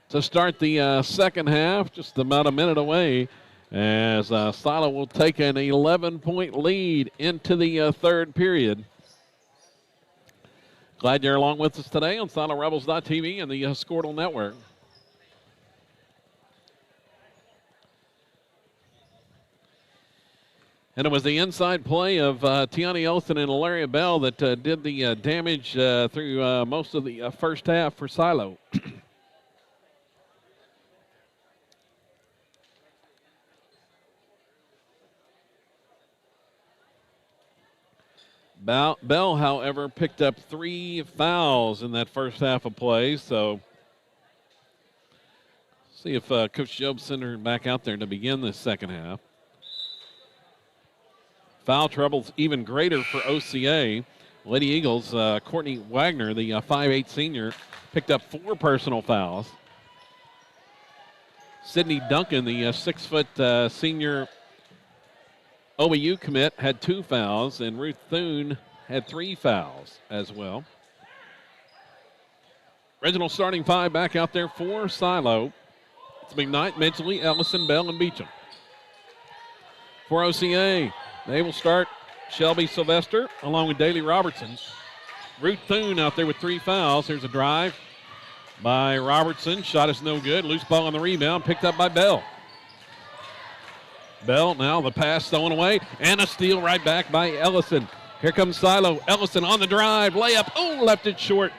to start the second half, just about a minute away, as Silo will take an 11-point lead into the third period. Glad you're along with us today on SiloRebels.tv and the Squirtle Network. And it was the inside play of Tiani Ellison and Hilaria Bell that did the damage through most of the first half for Silo. Bell, however, picked up 3 fouls in that first half of play, so see if Coach Job sent her back out there to begin the second half. Foul trouble's even greater for OCA. Lady Eagles, Courtney Wagner, the 5'8 senior, picked up 4 personal fouls. Sydney Duncan, the 6' senior OBU commit, had 2 fouls, and Ruth Thune had 3 fouls as well. Original starting 5 back out there for Silo. It's McKnight, Midgley, Ellison, Bell, and Beecham. For OCA, they will start Shelby Sylvester along with Daly Robertson. Ruth Thune out there with 3 fouls. Here's a drive by Robertson. Shot is no good. Loose ball on the rebound, picked up by Bell. Bell now the pass stolen away, and a steal right back by Ellison. Here comes Silo. Ellison on the drive, layup. Oh, left it short.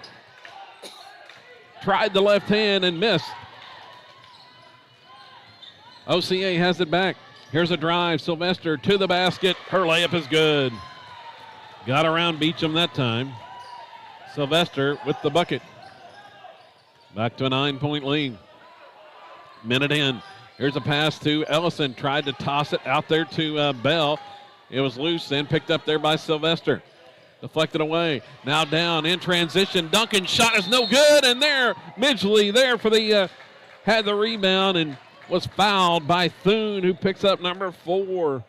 Tried the left hand and missed. OCA has it back. Here's a drive. Sylvester to the basket. Her layup is good. Got around Beecham that time. Sylvester with the bucket. Back to a 9-point lead. Minute in. Here's a pass to Ellison. Tried to toss it out there to Bell. It was loose and picked up there by Sylvester. Deflected away. Now down in transition. Duncan shot is no good. And there, Midgley there for the, had the rebound and was fouled by Thune, who picks up number 4.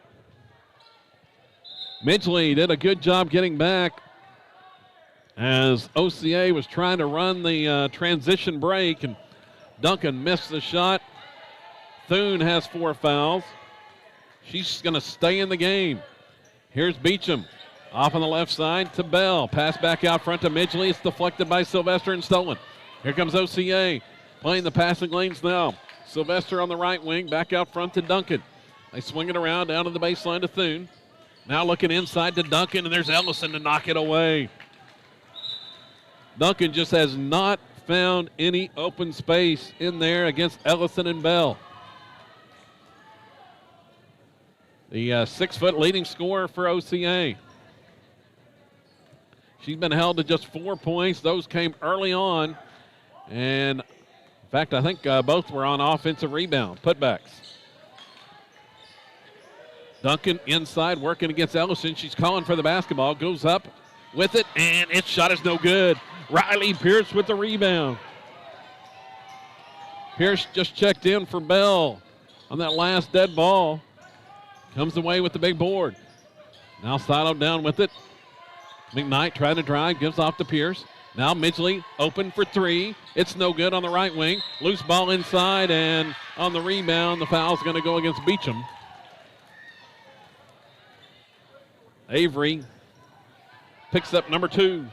Midgley did a good job getting back as OCA was trying to run the transition break, and Duncan missed the shot. Thune has 4 fouls. She's going to stay in the game. Here's Beecham off on the left side to Bell. Pass back out front to Midgley. It's deflected by Sylvester and stolen. Here comes OCA playing the passing lanes now. Sylvester on the right wing, back out front to Duncan. They swing it around down to the baseline to Thune. Now looking inside to Duncan, and there's Ellison to knock it away. Duncan just has not found any open space in there against Ellison and Bell. The 6-foot leading scorer for OCA. She's been held to just 4 points. Those came early on. And, in fact, I think both were on offensive rebound, putbacks. Duncan inside working against Ellison. She's calling for the basketball. Goes up with it, and its shot is no good. Riley Pierce with the rebound. Pierce just checked in for Bell on that last dead ball. Comes away with the big board. Now Silo down with it. McKnight trying to drive, gives off to Pierce. Now Midgley open for 3. It's no good on the right wing. Loose ball inside, and on the rebound, the foul's going to go against Beecham. Avery picks up number 2.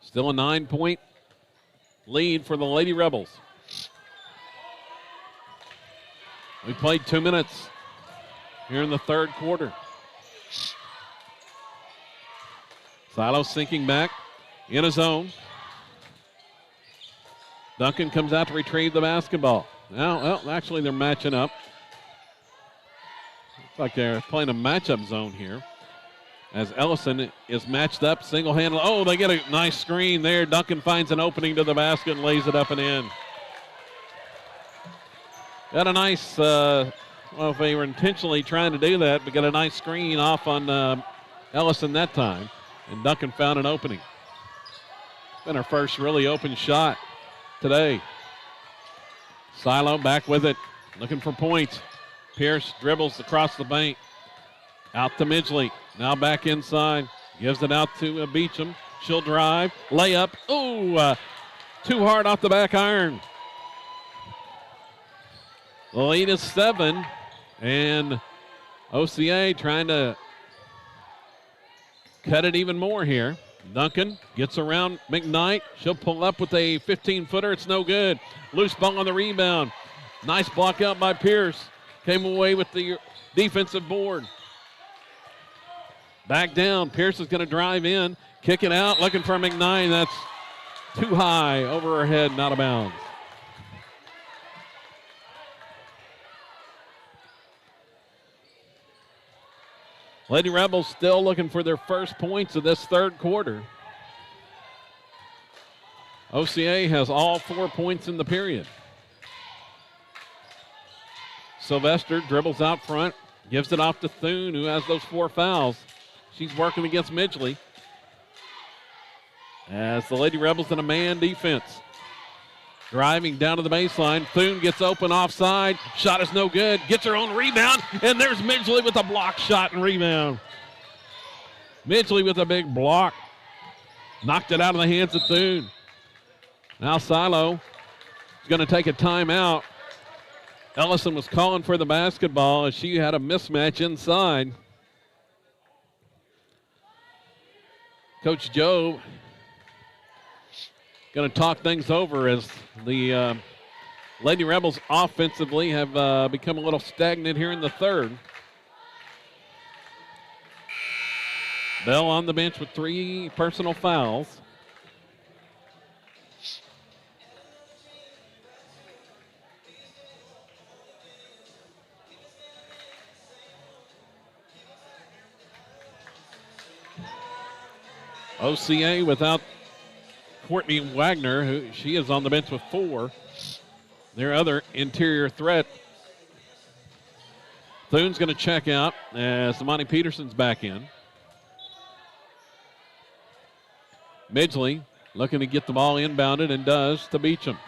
Still a 9-point lead for the Lady Rebels. We played 2 minutes here in the third quarter. Silo sinking back in his own. Duncan comes out to retrieve the basketball. Now, well, actually they're matching up. Looks like they're playing a matchup zone here. As Ellison is matched up, single-handed. Oh, they get a nice screen there. Duncan finds an opening to the basket and lays it up and in. Got a nice, well, if they were intentionally trying to do that, but got a nice screen off on Ellison that time. And Duncan found an opening. Been her first really open shot today. Silo back with it, looking for points. Pierce dribbles across the bank. Out to Midgley. Now back inside. Gives it out to Beecham. She'll drive. Layup. Ooh, too hard off the back iron. The lead is 7. And OCA trying to cut it even more here. Duncan gets around McKnight. She'll pull up with a 15-footer. It's no good. Loose ball on the rebound. Nice block out by Pierce. Came away with the defensive board. Back down. Pierce is going to drive in. Kick it out. Looking for McKnight. That's too high over her head, not out of bounds. Lady Rebels still looking for their first points of this third quarter. OCA has all 4 points in the period. Sylvester dribbles out front, gives it off to Thune, who has those 4 fouls. She's working against Midgley. As the Lady Rebels in a man defense. Driving down to the baseline. Thune gets open offside. Shot is no good. Gets her own rebound. And there's Midgley with a block shot and rebound. Midgley with a big block. Knocked it out of the hands of Thune. Now Silo is going to take a timeout. Ellison was calling for the basketball as she had a mismatch inside. Coach Joe going to talk things over as the Lady Rebels offensively have become a little stagnant here in the third. Bell on the bench with 3 personal fouls. OCA without Courtney Wagner, who she is on the bench with 4. Their other interior threat. Thune's going to check out as Samani Peterson's back in. Midgley looking to get the ball inbounded and does to Beecham.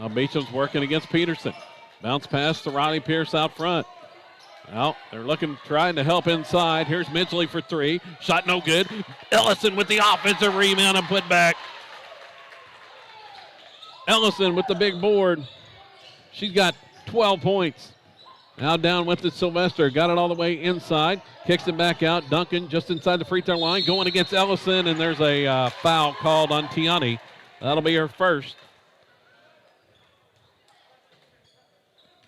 Now Beecham's working against Peterson. Bounce pass to Riley Pierce out front. Well, they're trying to help inside. Here's Midgley for 3. Shot no good. Ellison with the offensive rebound and put back. Ellison with the big board. She's got 12 points. Now down with it, Sylvester. Got it all the way inside. Kicks it back out. Duncan just inside the free throw line. Going against Ellison, and there's a foul called on Tiani. That'll be her first.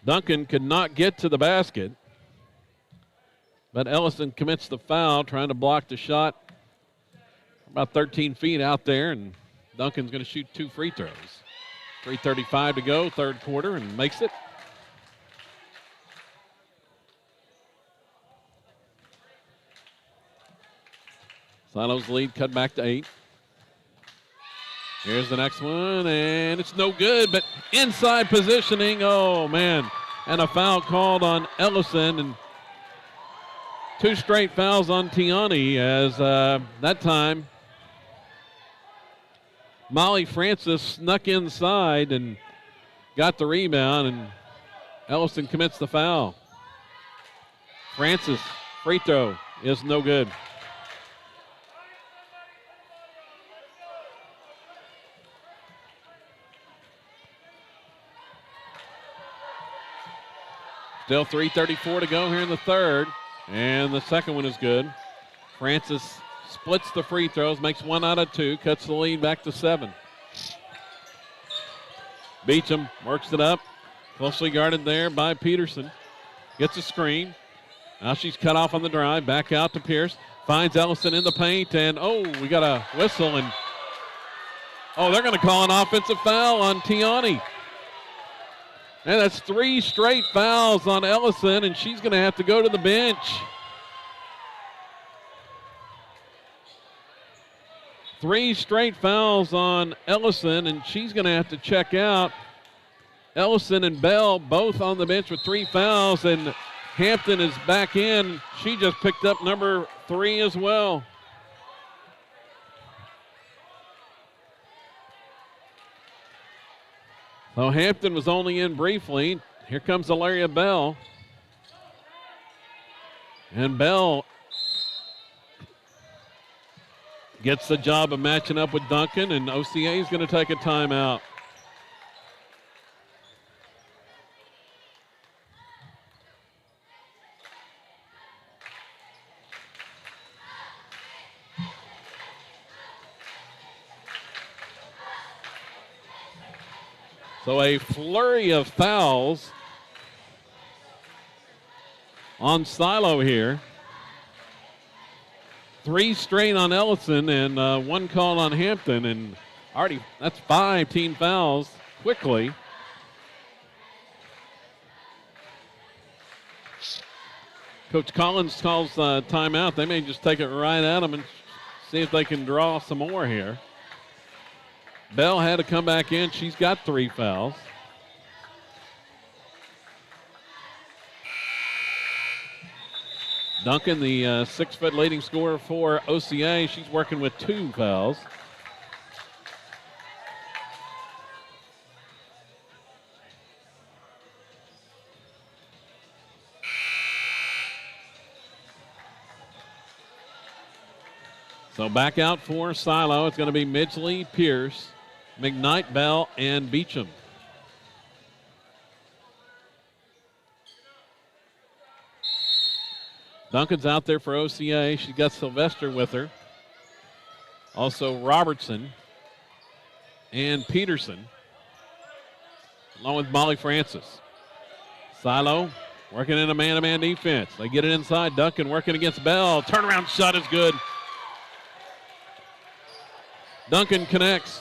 Duncan could not get to the basket. But Ellison commits the foul, trying to block the shot. About 13 feet out there, and Duncan's going to shoot 2 free throws. 3:35 to go, third quarter, and makes it. Silo's lead cut back to 8. Here's the next one, and it's no good, but inside positioning, oh man. And a foul called on Ellison, and 2 straight fouls on Tiani as that time Molly Francis snuck inside and got the rebound, and Ellison commits the foul. Francis, free throw is no good. Still 3:34 to go here in the third, and the second one is good. Francis splits the free throws, makes 1 out of 2, cuts the lead back to 7. Beecham works it up, closely guarded there by Peterson. Gets a screen. Now she's cut off on the drive, back out to Pierce. Finds Ellison in the paint, and we got a whistle, and Oh, they're going to call an offensive foul on Tiani. And that's 3 straight fouls on Ellison, and she's going to have to go to the bench. 3 straight fouls on Ellison, and she's going to have to check out. Ellison and Bell both on the bench with 3 fouls, and Hampton is back in. She just picked up number 3 as well. So Hampton was only in briefly. Here comes Alaria Bell. And Bell gets the job of matching up with Duncan, and OCA is going to take a timeout. So a flurry of fouls on Silo here. 3 straight on Ellison and 1 call on Hampton, and already that's 5 team fouls quickly. Coach Collins calls timeout. They may just take it right at them and see if they can draw some more here. Bell had to come back in. She's got 3 fouls. Duncan, the 6-foot leading scorer for OCA, she's working with 2 fouls. So back out for Silo. It's going to be Midgley, Pierce, McKnight, Bell, and Beecham. Duncan's out there for OCA. She's got Sylvester with her. Also Robertson and Peterson, along with Molly Francis. Silo working in a man-to-man defense. They get it inside. Duncan working against Bell. Turnaround shot is good. Duncan connects.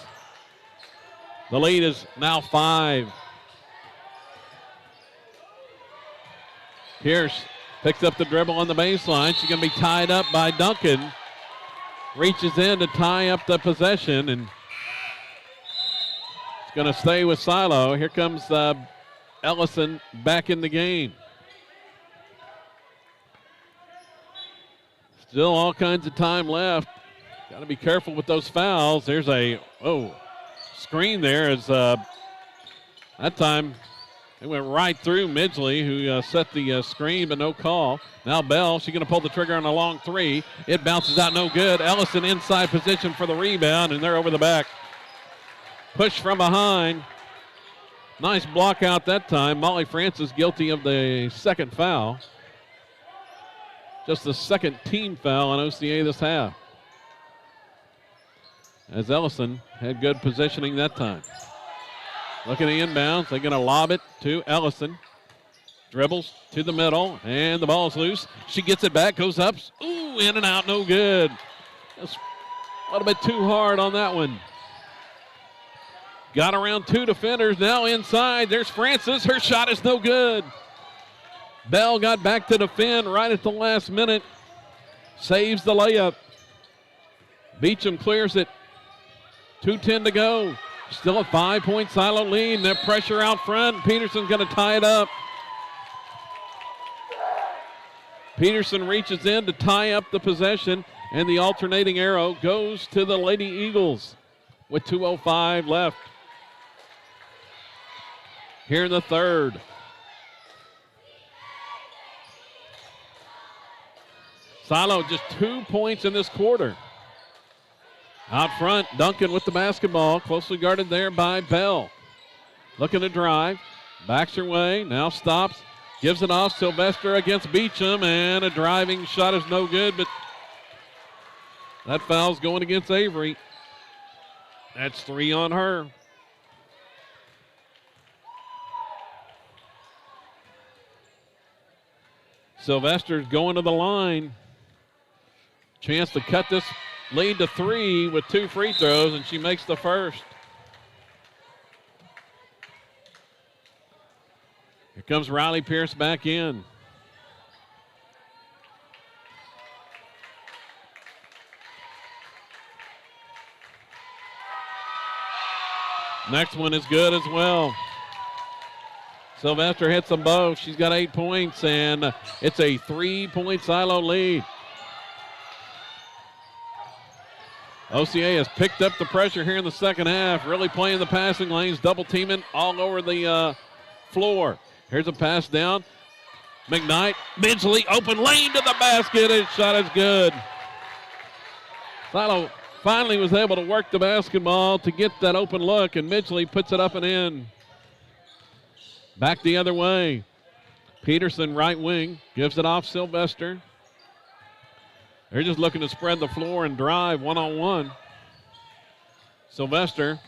The lead is now 5. Pierce picks up the dribble on the baseline. She's going to be tied up by Duncan. Reaches in to tie up the possession, and it's going to stay with Silo. Here comes Ellison back in the game. Still all kinds of time left. Got to be careful with those fouls. There's a screen there as that time it went right through Midgley, who set the screen, but no call. Now Bell, she's going to pull the trigger on a long 3. It bounces out, no good. Ellison inside position for the rebound, and they're over the back. Push from behind. Nice block out that time. Molly Francis guilty of the 2nd foul. Just the 2nd team foul on OCA this half, as Ellison had good positioning that time. Looking at inbounds, they're going to lob it to Ellison. Dribbles to the middle, and the ball's loose. She gets it back, goes up. Ooh, in and out, no good. Just a little bit too hard on that one. Got around 2 defenders, now inside. There's Francis. Her shot is no good. Bell got back to defend right at the last minute. Saves the layup. Beecham clears it. 2:10 to go. Still a 5-point Silo lead. That pressure out front. Peterson's going to tie it up. Peterson reaches in to tie up the possession, and the alternating arrow goes to the Lady Eagles with 2:05 left here in the third. Silo just 2 points in this quarter. Out front, Duncan with the basketball, closely guarded there by Bell. Looking to drive, backs her way, now stops, gives it off. Sylvester against Beecham, and a driving shot is no good, but that foul's going against Avery. That's 3 on her. Sylvester's going to the line. Chance to cut this lead to 3 with 2 free throws, and she makes the first. Here comes Riley Pierce back in. Next one is good as well. Sylvester hits them both. She's got 8 points, and it's a 3-point Silo lead. OCA has picked up the pressure here in the second half, really playing the passing lanes, double teaming all over the floor. Here's a pass down. McKnight, Midgley, open lane to the basket. His shot is good. Silo finally was able to work the basketball to get that open look, and Midgley puts it up and in. Back the other way. Peterson, right wing, gives it off Sylvester. They're just looking to spread the floor and drive one-on-one. Sylvester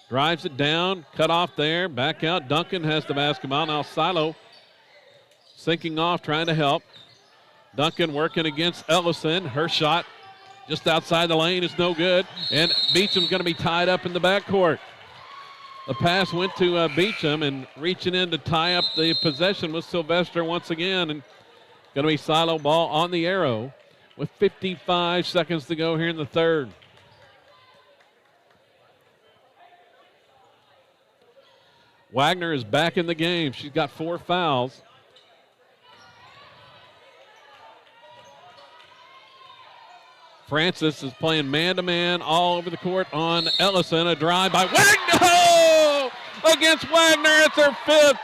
drives it down, cut off there, back out. Duncan has the basketball. Now Silo sinking off, trying to help. Duncan working against Ellison. Her shot just outside the lane is no good, and Beecham's going to be tied up in the backcourt. The pass went to Beecham, and reaching in to tie up the possession was Sylvester once again, and going to be Silo ball on the arrow with 55 seconds to go here in the third. Wagner is back in the game. She's got 4 fouls. Francis is playing man-to-man all over the court on Ellison. A drive by Wagner. Oh! Against Wagner, it's her 5th.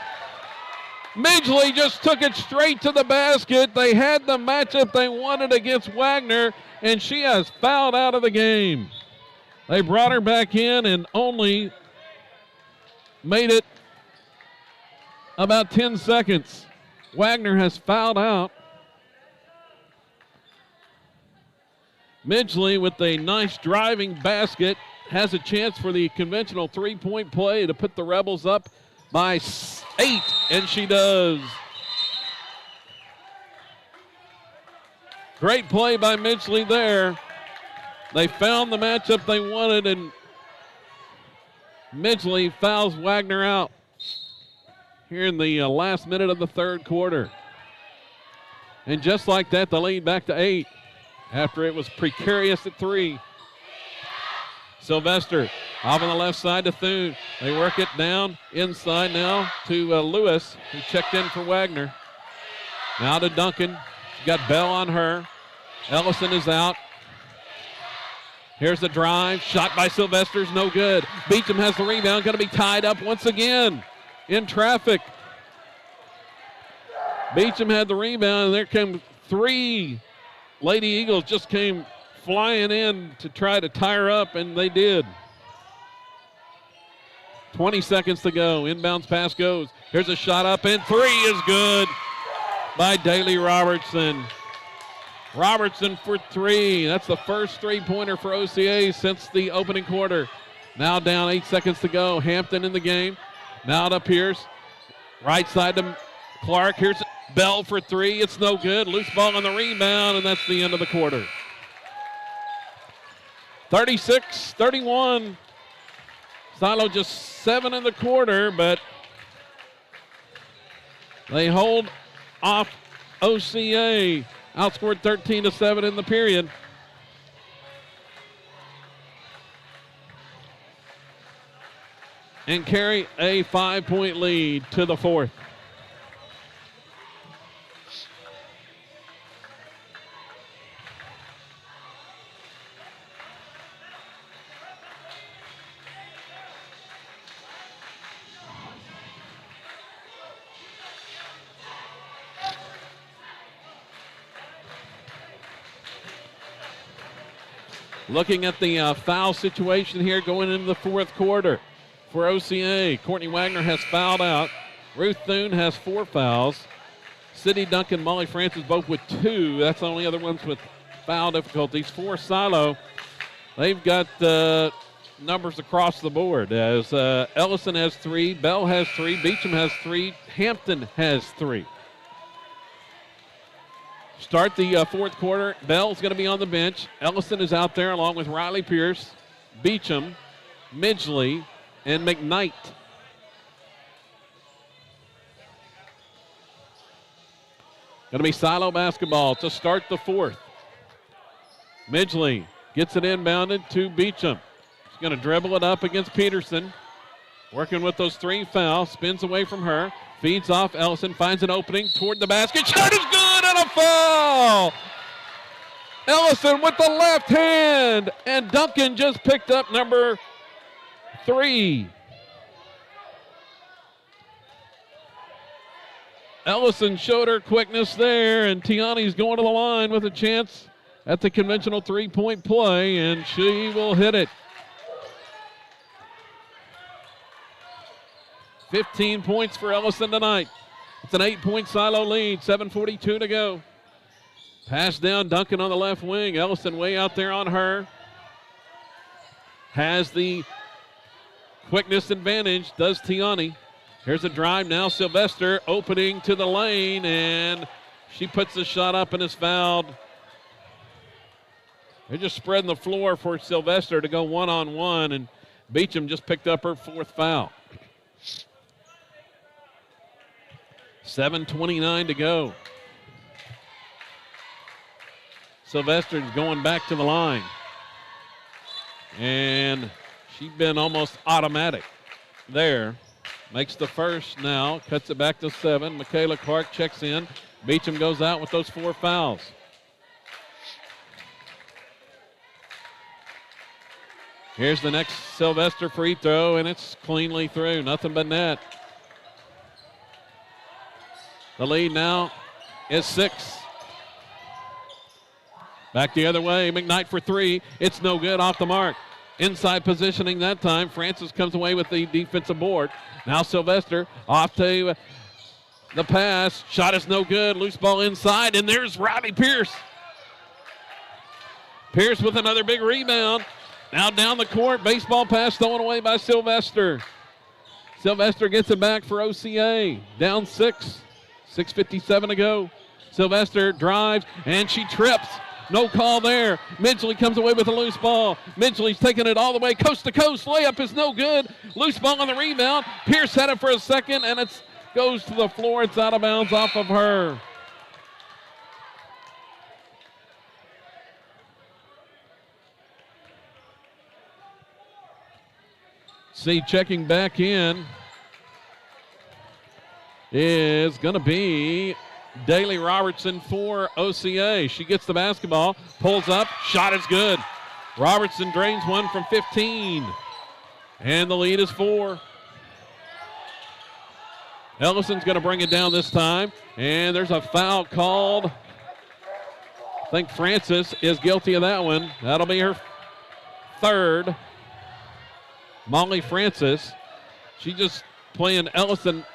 Midgley just took it straight to the basket. They had the matchup they wanted against Wagner, and she has fouled out of the game. They brought her back in and only made it about 10 seconds. Wagner has fouled out. Midgley with a nice driving basket has a chance for the conventional 3-point play to put the Rebels up by 8, and she does. Great play by Midgley there. They found the matchup they wanted, and Midgley fouls Wagner out here in the last minute of the third quarter. And just like that, the lead back to 8 after it was precarious at 3. Sylvester off on the left side to Thune. They work it down inside now to Lewis, who checked in for Wagner. Now to Duncan. She's got Bell on her. Ellison is out. Here's the drive. Shot by Sylvester's no good. Beecham has the rebound. Going to be tied up once again in traffic. Beecham had the rebound, and there came 3 Lady Eagles just came flying in to try to tie her up, and they did. 20 seconds to go. Inbounds pass goes. Here's a shot up, and 3 is good by Daly Robertson. Robertson for 3. That's the first 3-pointer for OCA since the opening quarter. Now down 8 seconds to go. Hampton in the game. Now to Pierce. Right side to Clark. Here's Bell for 3. It's no good. Loose ball on the rebound, and that's the end of the quarter. 36-31. Silo just 7 in the quarter, but they hold off OCA. Outscored 13-7 in the period. And carry a 5-point lead to the fourth. Looking at the foul situation here going into the fourth quarter for OCA. Courtney Wagner has fouled out. Ruth Thune has 4 fouls. Sydney Duncan, Molly Francis both with 2. That's the only other ones with foul difficulties. For Silo, they've got numbers across the board. As Ellison has 3, Bell has 3, Beecham has 3, Hampton has 3. start the fourth quarter. Bell's going to be on the bench. Ellison is out there along with Riley Pierce, Beecham, Midgley, and McKnight. Going to be Silo basketball to start the fourth. Midgley gets it inbounded to Beecham. She's going to dribble it up against Peterson. Working with those 3 fouls. Spins away from her. Feeds off. Ellison finds an opening toward the basket. Shot is good and a foul! Ellison with the left hand. And Duncan just picked up number 3. Ellison showed her quickness there, and Tiani's going to the line with a chance at the conventional 3-point play, and she will hit it. 15 points for Ellison tonight. It's an 8-point Silo lead, 7:42 to go. Pass down, Duncan on the left wing. Ellison way out there on her. Has the quickness advantage, does Tiani. Here's a drive now. Sylvester opening to the lane, and she puts the shot up and is fouled. They're just spreading the floor for Sylvester to go one-on-one, and Beecham just picked up her 4th foul. 7:29 to go. Sylvester's going back to the line. And she's been almost automatic there. Makes the first now, cuts it back to 7. Michaela Clark checks in. Beecham goes out with those 4 fouls. Here's the next Sylvester free throw, and it's cleanly through. Nothing but net. The lead now is 6. Back the other way. McKnight for 3. It's no good, off the mark. Inside positioning that time. Francis comes away with the defensive board. Now Sylvester off to the pass. Shot is no good. Loose ball inside, and there's Riley Pierce. Pierce with another big rebound. Now down the court. Baseball pass thrown away by Sylvester. Sylvester gets it back for OCA. Down 6. 6:57 to go. Sylvester drives, and she trips. No call there. Midgley comes away with a loose ball. Midgley's taking it all the way coast to coast. Layup is no good. Loose ball on the rebound. Pierce had it for a second, and it goes to the floor. It's out of bounds off of her. See, checking back in is going to be Daly Robertson for OCA. She gets the basketball, pulls up, shot is good. Robertson drains one from 15, and the lead is 4. Ellison's going to bring it down this time, and there's a foul called. I think Francis is guilty of that one. That'll be her 3rd. Molly Francis. She just playing Ellison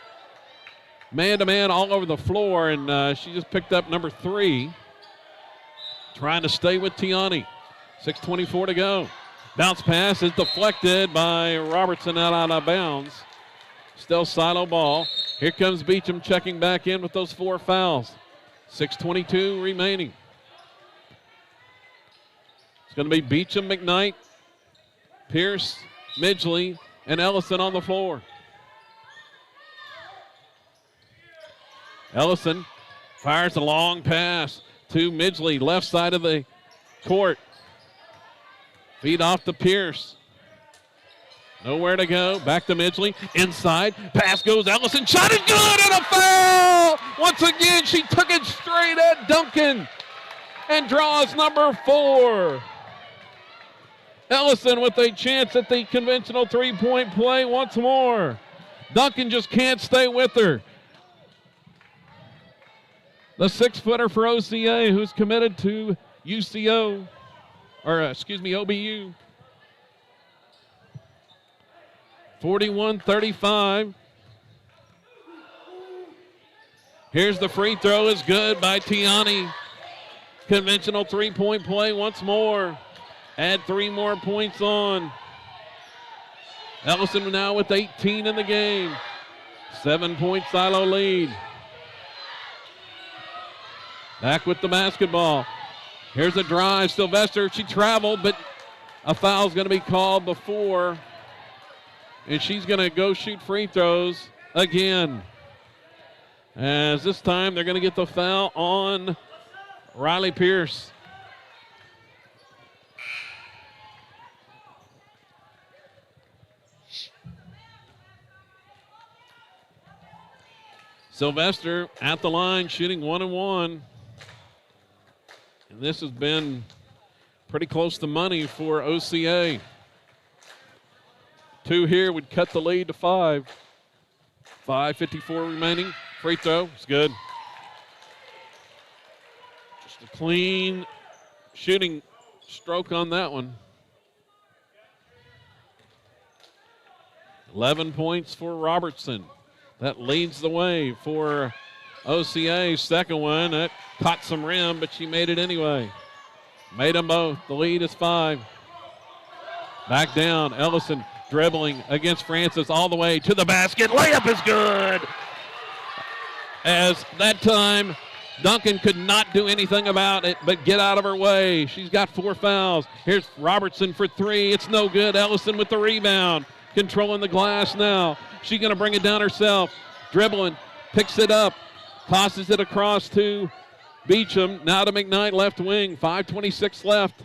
man-to-man all over the floor, and she just picked up number 3. Trying to stay with Tiani. 6:24 to go. Bounce pass is deflected by Robertson out of bounds. Still Silo ball. Here comes Beecham checking back in with those 4 fouls. 6:22 remaining. It's going to be Beecham, McKnight, Pierce, Midgley, and Ellison on the floor. Ellison fires a long pass to Midgley, left side of the court. Feed off to Pierce. Nowhere to go. Back to Midgley. Inside. Pass goes Ellison. Shot is good and a foul! Once again, she took it straight at Duncan and draws number 4. Ellison with a chance at the conventional 3-point play once more. Duncan just can't stay with her. The 6-footer for OCA, who's committed to OBU. 41-35. Here's the free throw, is good by Tiani. Conventional 3-point play once more. Add 3 more points on. Ellison now with 18 in the game. 7-point Silo lead. Back with the basketball. Here's a drive. Sylvester, she traveled, but a foul's going to be called before. And she's going to go shoot free throws again. As this time they're going to get the foul on Riley Pierce. Sylvester at the line shooting 1-1. And this has been pretty close to money for OCA. 2 here would cut the lead to 5. 5:54 remaining. Free throw is good. Just a clean shooting stroke on that one. 11 points for Robertson. That leads the way for OCA. Second one, that caught some rim, but she made it anyway. Made them both. The lead is 5. Back down. Ellison dribbling against Francis all the way to the basket. Layup is good. As that time, Duncan could not do anything about it but get out of her way. She's got 4 fouls. Here's Robertson for 3. It's no good. Ellison with the rebound. Controlling the glass now. She's going to bring it down herself. Dribbling. Picks it up. Tosses it across to Beecham. Now to McKnight, left wing. 5:26 left.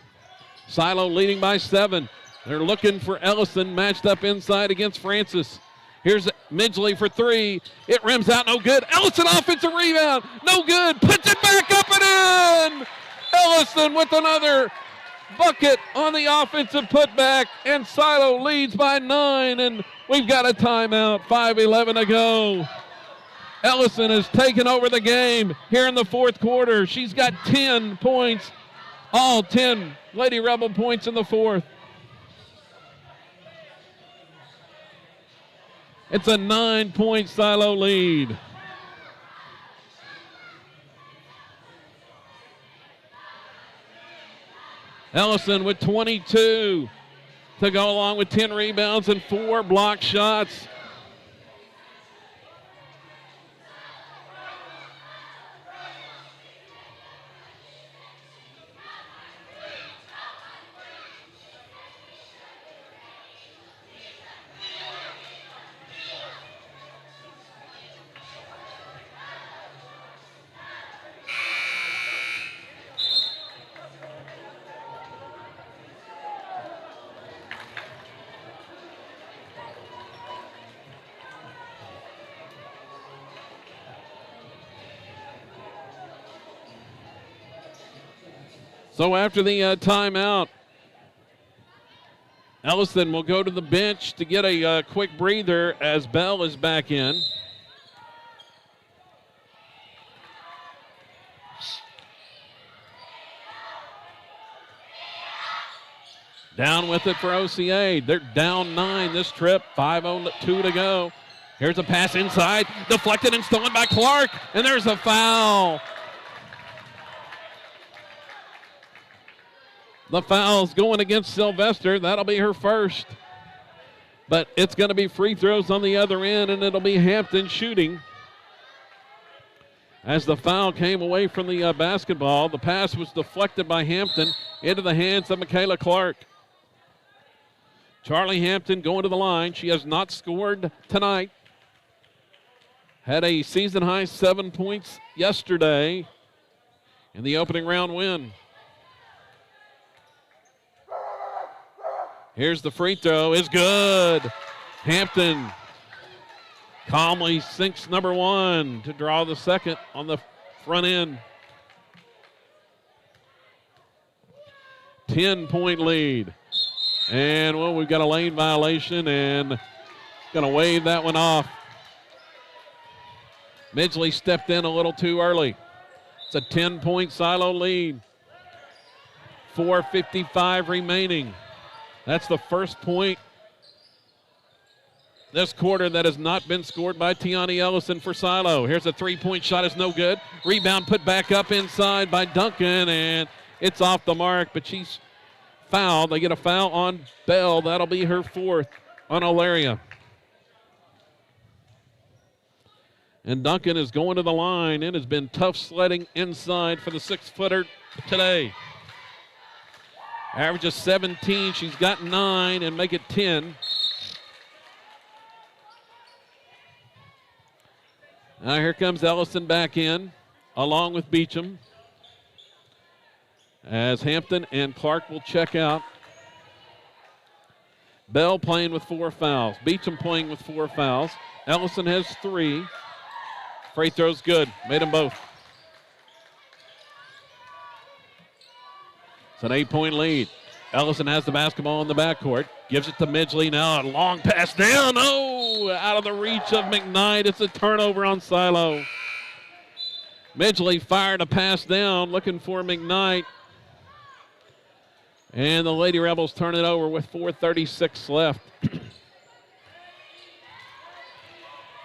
Silo leading by 7. They're looking for Ellison matched up inside against Francis. Here's Midgley for 3. It rims out, no good. Ellison offensive rebound, no good. Puts it back up and in. Ellison with another bucket on the offensive putback, and Silo leads by 9, and we've got a timeout. 5:11 to go. Ellison has taken over the game here in the fourth quarter. She's got 10 points, all 10 Lady Rebel points in the fourth. It's a 9-point Silo lead. Ellison with 22 to go along with 10 rebounds and 4 block shots. So after the timeout, Ellison will go to the bench to get a quick breather as Bell is back in. Down with it for OCA. They're down 9 this trip. 5:02 to go. Here's a pass inside, deflected and stolen by Clark, and there's a foul. The foul's going against Sylvester. That'll be her first. But it's going to be free throws on the other end, and it'll be Hampton shooting. As the foul came away from the basketball, the pass was deflected by Hampton into the hands of Michaela Clark. Charlie Hampton going to the line. She has not scored tonight. Had a season-high 7 points yesterday in the opening round win. Here's the free throw, is good. Hampton calmly sinks number 1 to draw the second on the front end. 10-point lead. And, well, we've got a lane violation and going to wave that one off. Midgley stepped in a little too early. It's a 10-point Silo lead. 4:55 remaining. That's the first point this quarter that has not been scored by Tiani Ellison for Silo. Here's a 3-point shot, is no good. Rebound put back up inside by Duncan, and it's off the mark, but she's fouled. They get a foul on Bell. That'll be her 4th on Olaria. And Duncan is going to the line. It has been tough sledding inside for the 6-footer today. Averages 17. She's got 9 and make it 10. Now here comes Ellison back in along with Beecham as Hampton and Clark will check out. Bell playing with 4 fouls. Beecham playing with 4 fouls. Ellison has 3. Free throw's good. Made them both. It's an 8-point lead. Ellison has the basketball in the backcourt. Gives it to Midgley now. A long pass down. Oh, out of the reach of McKnight. It's a turnover on Silo. Midgley fired a pass down, looking for McKnight. And the Lady Rebels turn it over with 4:36 left.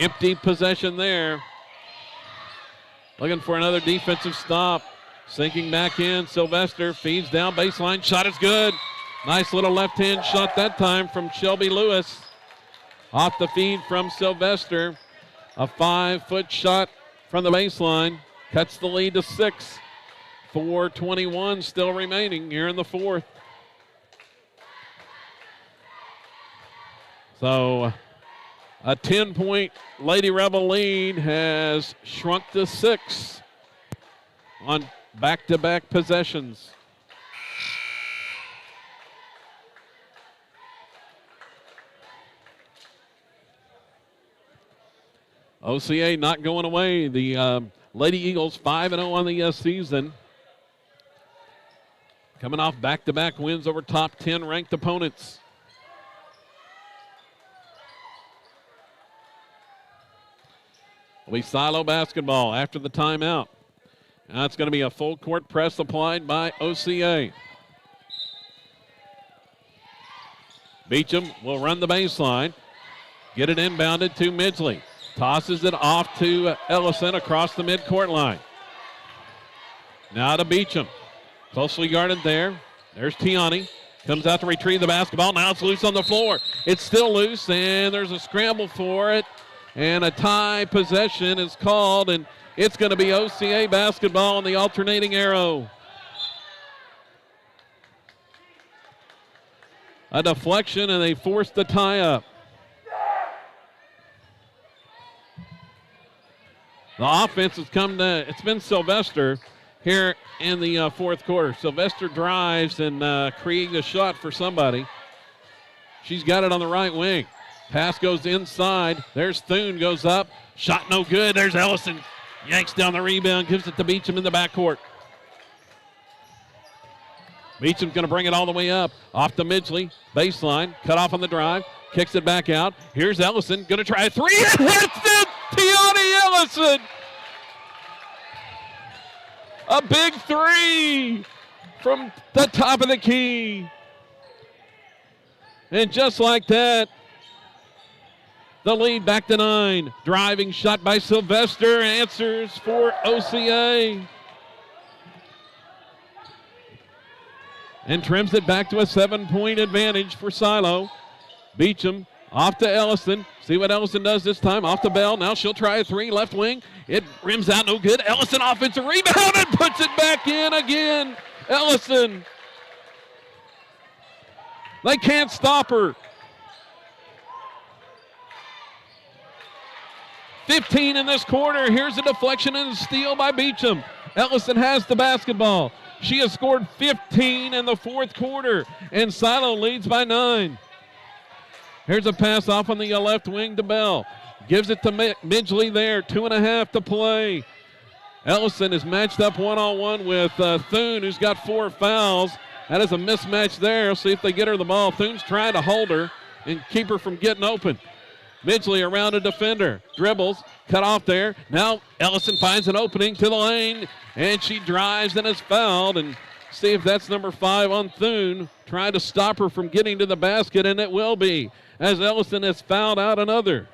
Empty possession there. Looking for another defensive stop. Sinking back in. Sylvester feeds down baseline. Shot is good. Nice little left-hand shot that time from Shelby Lewis. Off the feed from Sylvester. A 5-foot shot from the baseline. Cuts the lead to 6. 4:21 still remaining here in the fourth. So a 10-point Lady Rebel lead has shrunk to 6 on back-to-back possessions. OCA not going away. The Lady Eagles 5-0 on the season. Coming off back-to-back wins over top 10 ranked opponents. It'll be Silo basketball after the timeout. Now it's going to be a full court press applied by OCA. Beecham will run the baseline. Get it inbounded to Midgley. Tosses it off to Ellison across the midcourt line. Now to Beecham. Closely guarded there. There's Tiani. Comes out to retrieve the basketball. Now it's loose on the floor. It's still loose, and there's a scramble for it. And a tie possession is called, and it's going to be OCA basketball on the alternating arrow. A deflection, and they forced the tie up. The offense has come to, it's been Sylvester here in the fourth quarter. Sylvester drives and creates a shot for somebody. She's got it on the right wing. Pass goes inside. There's Thune, goes up. Shot no good. There's Ellison. Yanks down the rebound, gives it to Beecham in the backcourt. Beecham's going to bring it all the way up. Off to Midgley. Baseline. Cut off on the drive. Kicks it back out. Here's Ellison. Going to try a 3. It hits it! Tiani Ellison! A big 3 from the top of the key. And just like that, the lead back to 9. Driving shot by Sylvester. Answers for OCA. And trims it back to a 7-point advantage for Silo. Beecham off to Ellison. See what Ellison does this time. Off to Bell. Now she'll try a 3. Left wing. It rims out no good. Ellison offensive rebound and puts it back in again. Ellison. They can't stop her. 15 in this quarter. Here's a deflection and a steal by Beecham. Ellison has the basketball. She has scored 15 in the fourth quarter, and Silo leads by 9. Here's a pass off on the left wing to Bell. Gives it to Midgley there. 2.5 to play. Ellison is matched up one-on-one with Thune, who's got 4 fouls. That is a mismatch there. See if they get her the ball. Thune's trying to hold her and keep her from getting open. Midgley around a defender. Dribbles. Cut off there. Now Ellison finds an opening to the lane, and she drives and is fouled. And see if that's number 5 on Thune. Trying to stop her from getting to the basket, and it will be, as Ellison has fouled out another.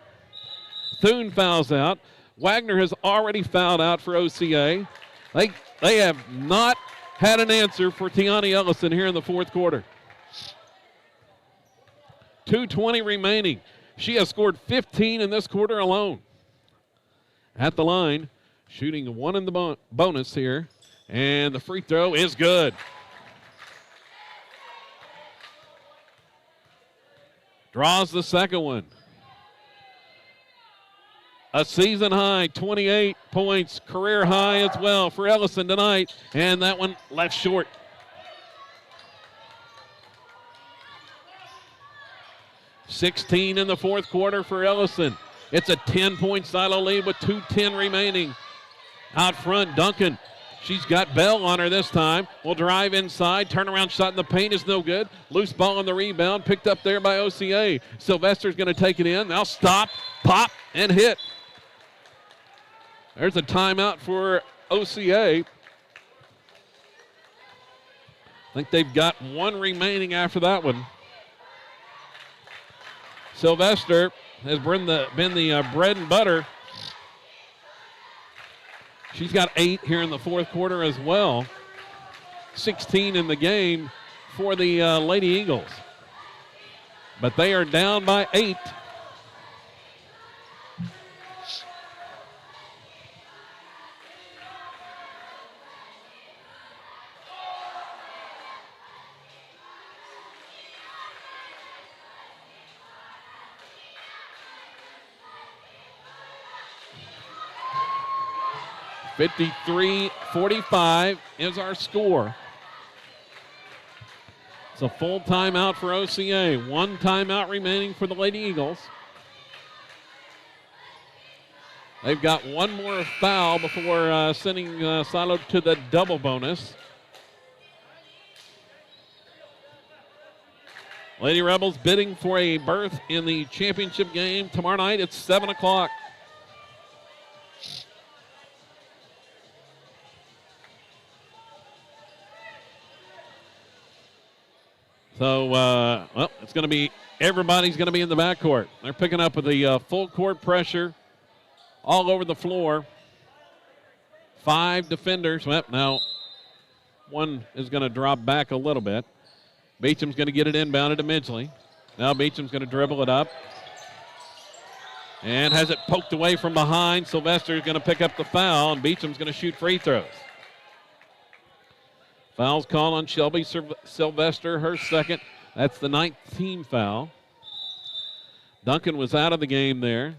Thune fouls out. Wagner has already fouled out for OCA. They have not had an answer for Tiani Ellison here in the fourth quarter. 2:20 remaining. She has scored 15 in this quarter alone. at the line, shooting one in the bonus here. And the free throw is good. Draws the second one. A season high, 28 points, career high as well for Ellison tonight. And that one left short. .16 in the fourth quarter for Ellison. It's a 10-point Silo lead with 2:10 remaining. Out front, Duncan. She's got Bell on her this time. Will drive inside. Turnaround shot in the paint is no good. Loose ball on the rebound. Picked up there by OCA. Sylvester's going to take it in. Now stop, pop, and hit. There's a timeout for OCA. I think they've got one remaining after that one. Sylvester has been the bread and butter. She's got 8 here in the fourth quarter as well. 16 in the game for the Lady Eagles. But they are down by 8. .53-45 is our score. It's a full timeout for OCA. One timeout remaining for the Lady Eagles. They've got one more foul before sending Silo to the double bonus. Lady Rebels bidding for a berth in the championship game tomorrow night at 7 o'clock. So, it's going to be, everybody's going to be in the backcourt. They're picking up with the full court pressure all over the floor. 5 defenders. Well, now one is going to drop back a little bit. Beecham's going to get it inbounded to Midgley. Now Beecham's going to dribble it up. And has it poked away from behind. Sylvester's going to pick up the foul, and Beecham's going to shoot free throws. Foul's called on Shelby Sylvester, her second. That's the 19th foul. Duncan was out of the game there.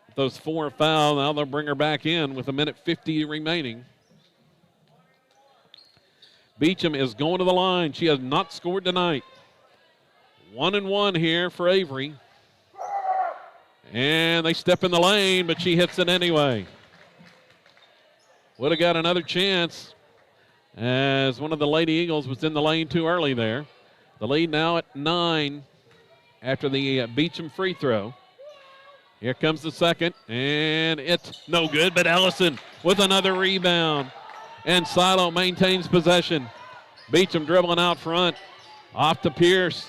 With those 4 fouls, now they'll bring her back in with 1:50 remaining. Beecham is going to the line. She has not scored tonight. 1-1 here for Avery. And they step in the lane, but she hits it anyway. Would have got another chance, as one of the Lady Eagles was in the lane too early there. The lead now at 9 after the Beecham free throw. Here comes the second, and it's no good, but Ellison with another rebound. And Silo maintains possession. Beecham dribbling out front. Off to Pierce.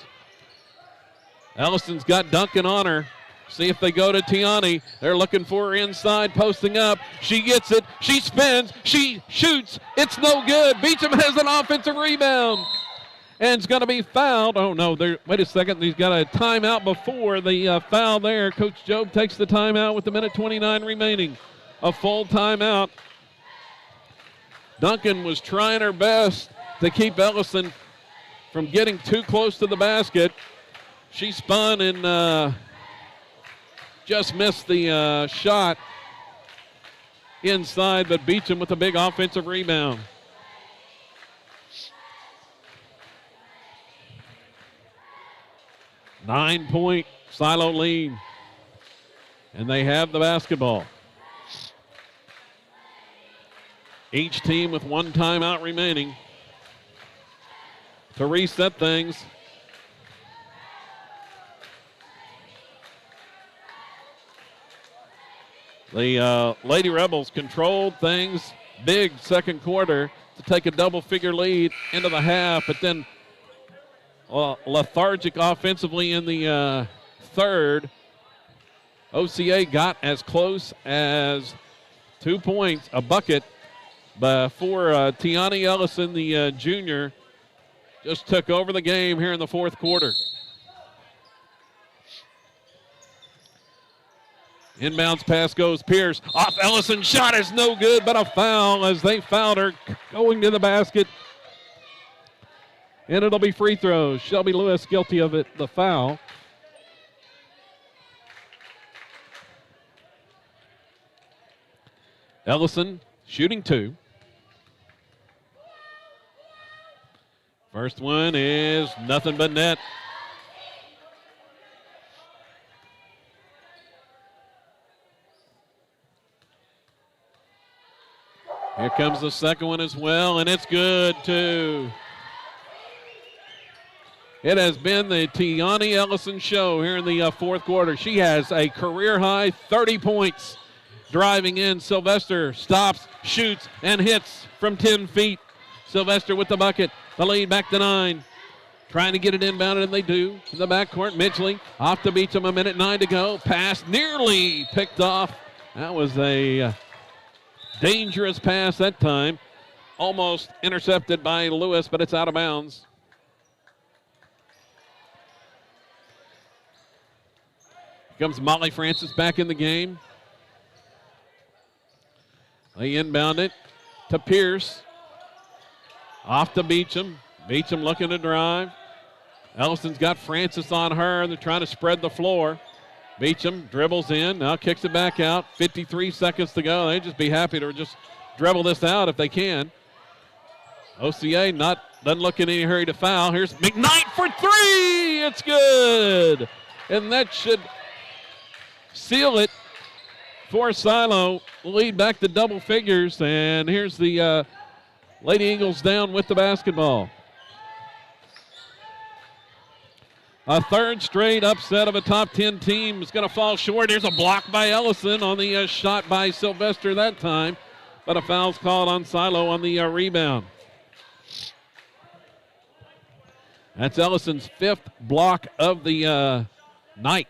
Ellison's got Duncan on her. See if they go to Tiani. They're looking for her inside, posting up. She gets it. She spins. She shoots. It's no good. Beecham has an offensive rebound. And it's going to be fouled. Oh, no. Wait a second. He's got a timeout before the foul there. Coach Jobe takes the timeout with 1:29 remaining. A full timeout. Duncan was trying her best to keep Ellison from getting too close to the basket. She spun and just missed the shot inside, but Beecham with a big offensive rebound. Nine-point Silo lead, and they have the basketball. Each team with one timeout remaining to reset things. The Lady Rebels controlled things big second quarter to take a double-figure lead into the half, but then lethargic offensively in the third. OCA got as close as 2 points, a bucket, before Tiani Ellison, the junior, just took over the game here in the fourth quarter. Inbounds pass goes Pierce. Off Ellison. Shot is no good, but a foul as they fouled her going to the basket. And it'll be free throws. Shelby Lewis guilty of it, the foul. Ellison shooting 2. First one is nothing but net. Here comes the second one as well, and it's good too. It has been the Tiani Ellison show here in the fourth quarter. She has a career-high 30 points. Driving in, Sylvester stops, shoots, and hits from 10 feet. Sylvester with the bucket. The lead back to 9. Trying to get it inbounded, and they do. In the backcourt, Midgley off to Beecham, 1:09 to go. Pass nearly picked off. That was a dangerous pass that time. Almost intercepted by Lewis, but it's out of bounds. Here comes Molly Francis back in the game. They inbound it to Pierce. Off to Beecham. Beecham looking to drive. Ellison's got Francis on her, and they're trying to spread the floor. Beecham dribbles in, now kicks it back out. 53 seconds to go. They'd just be happy to just dribble this out if they can. OCA doesn't look in any hurry to foul. Here's McKnight for 3. It's good. And that should seal it for Silo. Lead back to double figures. And here's the Lady Eagles down with the basketball. A third straight upset of a top 10 team is going to fall short. There's a block by Ellison on the shot by Sylvester that time. But a foul's called on Silo on the rebound. That's Ellison's 5th block of the night.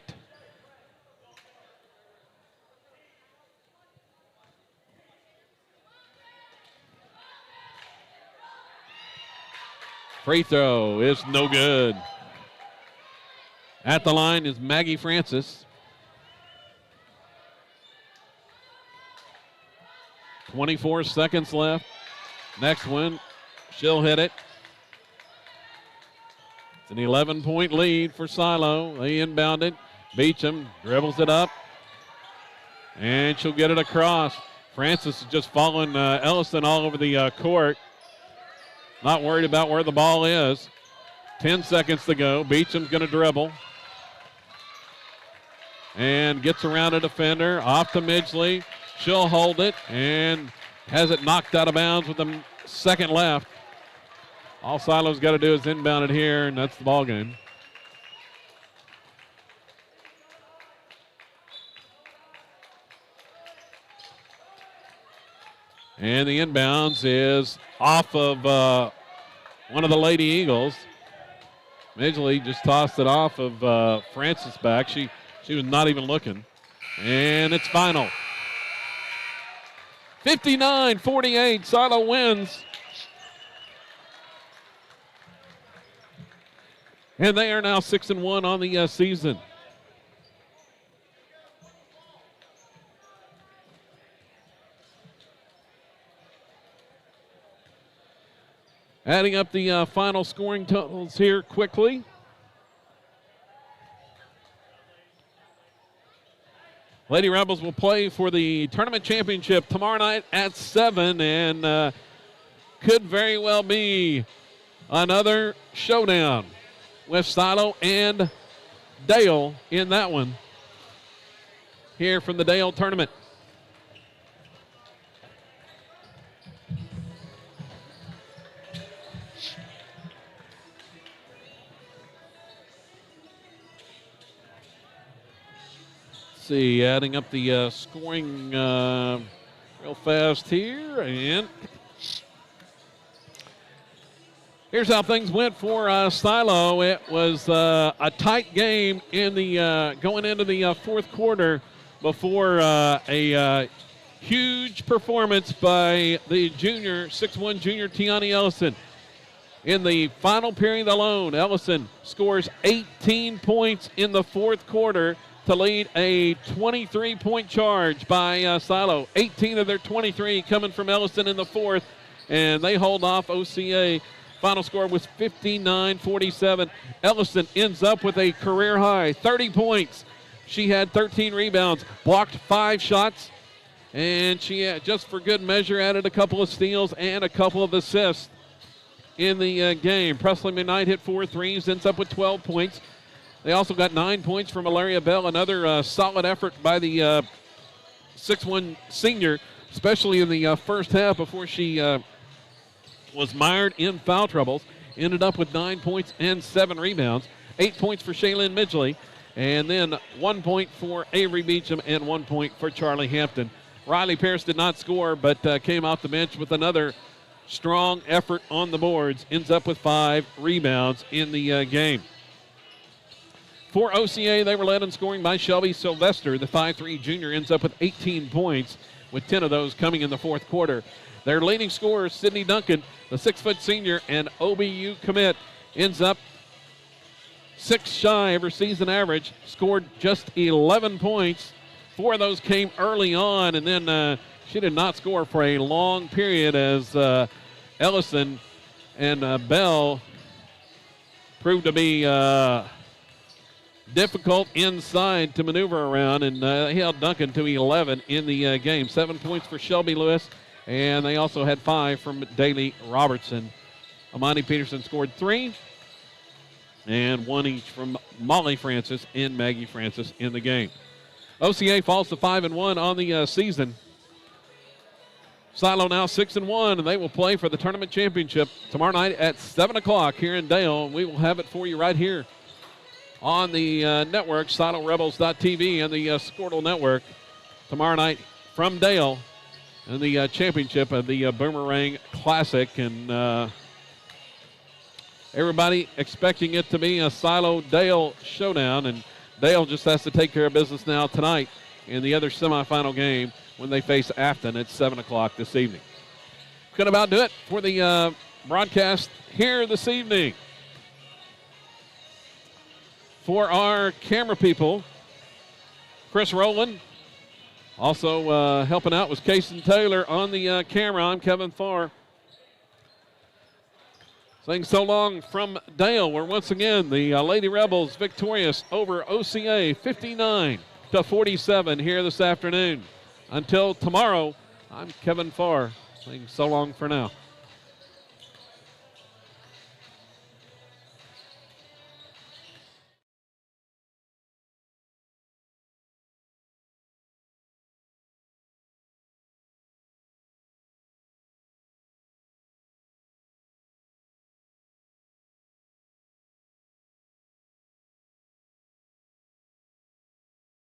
Free throw is no good. At the line is Maggie Francis. 24 seconds left. Next one, she'll hit it. It's an 11-point lead for Silo. They inbound it. Beecham dribbles it up. And she'll get it across. Francis is just following Ellison all over the court. Not worried about where the ball is. 10 seconds to go. Beecham's going to dribble. And gets around a defender. Off to Midgley. She'll hold it and has it knocked out of bounds with a second left. All Silo's got to do is inbound it here, and that's the ball game. And the inbounds is off of one of the Lady Eagles. Midgley just tossed it off of Francis back. She was not even looking. And it's final. 59-48, Silo wins. And they are now 6-1 on the season. Adding up the final scoring totals here quickly. Lady Rebels will play for the tournament championship tomorrow night at 7, and could very well be another showdown with Silo and Dale in that one here from the Dale tournament. See, adding up the scoring real fast here, and here's how things went for Silo. It was a tight game in the going into the fourth quarter before a huge performance by the junior 6'1" junior Tiani Ellison. In the final period alone, Ellison scores 18 points in the fourth quarter to lead a 23-point charge by Silo. 18 of their 23 coming from Elliston in the fourth, and they hold off OCA. Final score was 59-47. Elliston ends up with a career high, 30 points. She had 13 rebounds, blocked 5 shots, and she, just for good measure, added a couple of steals and a couple of assists in the game. Presley McKnight hit 4 threes, ends up with 12 points. They also got 9 points from Malaria Bell, another solid effort by the 6'1 senior, especially in the first half before she was mired in foul troubles. Ended up with 9 points and 7 rebounds. 8 points for Shaylin Midgley, and then 1 point for Avery Beecham and 1 point for Charlie Hampton. Riley Pierce did not score, but came off the bench with another strong effort on the boards. Ends up with 5 rebounds in the game. For OCA, they were led in scoring by Shelby Sylvester. The 5'3 junior ends up with 18 points, with 10 of those coming in the fourth quarter. Their leading scorer, Sydney Duncan, the 6' senior and OBU commit, ends up 6 shy of her season average, scored just 11 points. 4 of those came early on, and then she did not score for a long period as Ellison and Bell proved to be difficult inside to maneuver around, and he held Duncan to 11 in the game. 7 points for Shelby Lewis, and they also had 5 from Daly Robertson. Amani Peterson scored 3, and 1 each from Molly Francis and Maggie Francis in the game. OCA falls to 5-1 on the season. Silo now 6-1, and they will play for the tournament championship tomorrow night at 7 o'clock here in Dale. We will have it for you right here on the network, SiloRebels.tv and the Squirtle Network tomorrow night from Dale in the championship of the Boomerang Classic. And everybody expecting it to be a Silo-Dale showdown, and Dale just has to take care of business now tonight in the other semifinal game when they face Afton at 7 o'clock this evening. Going to about do it for the broadcast here this evening. For our camera people, Chris Rowland. Also helping out was Kason Taylor on the camera. I'm Kevin Farr. Saying so long from Dale, where once again the Lady Rebels victorious over OCA 59-47 here this afternoon. Until tomorrow, I'm Kevin Farr saying so long for now.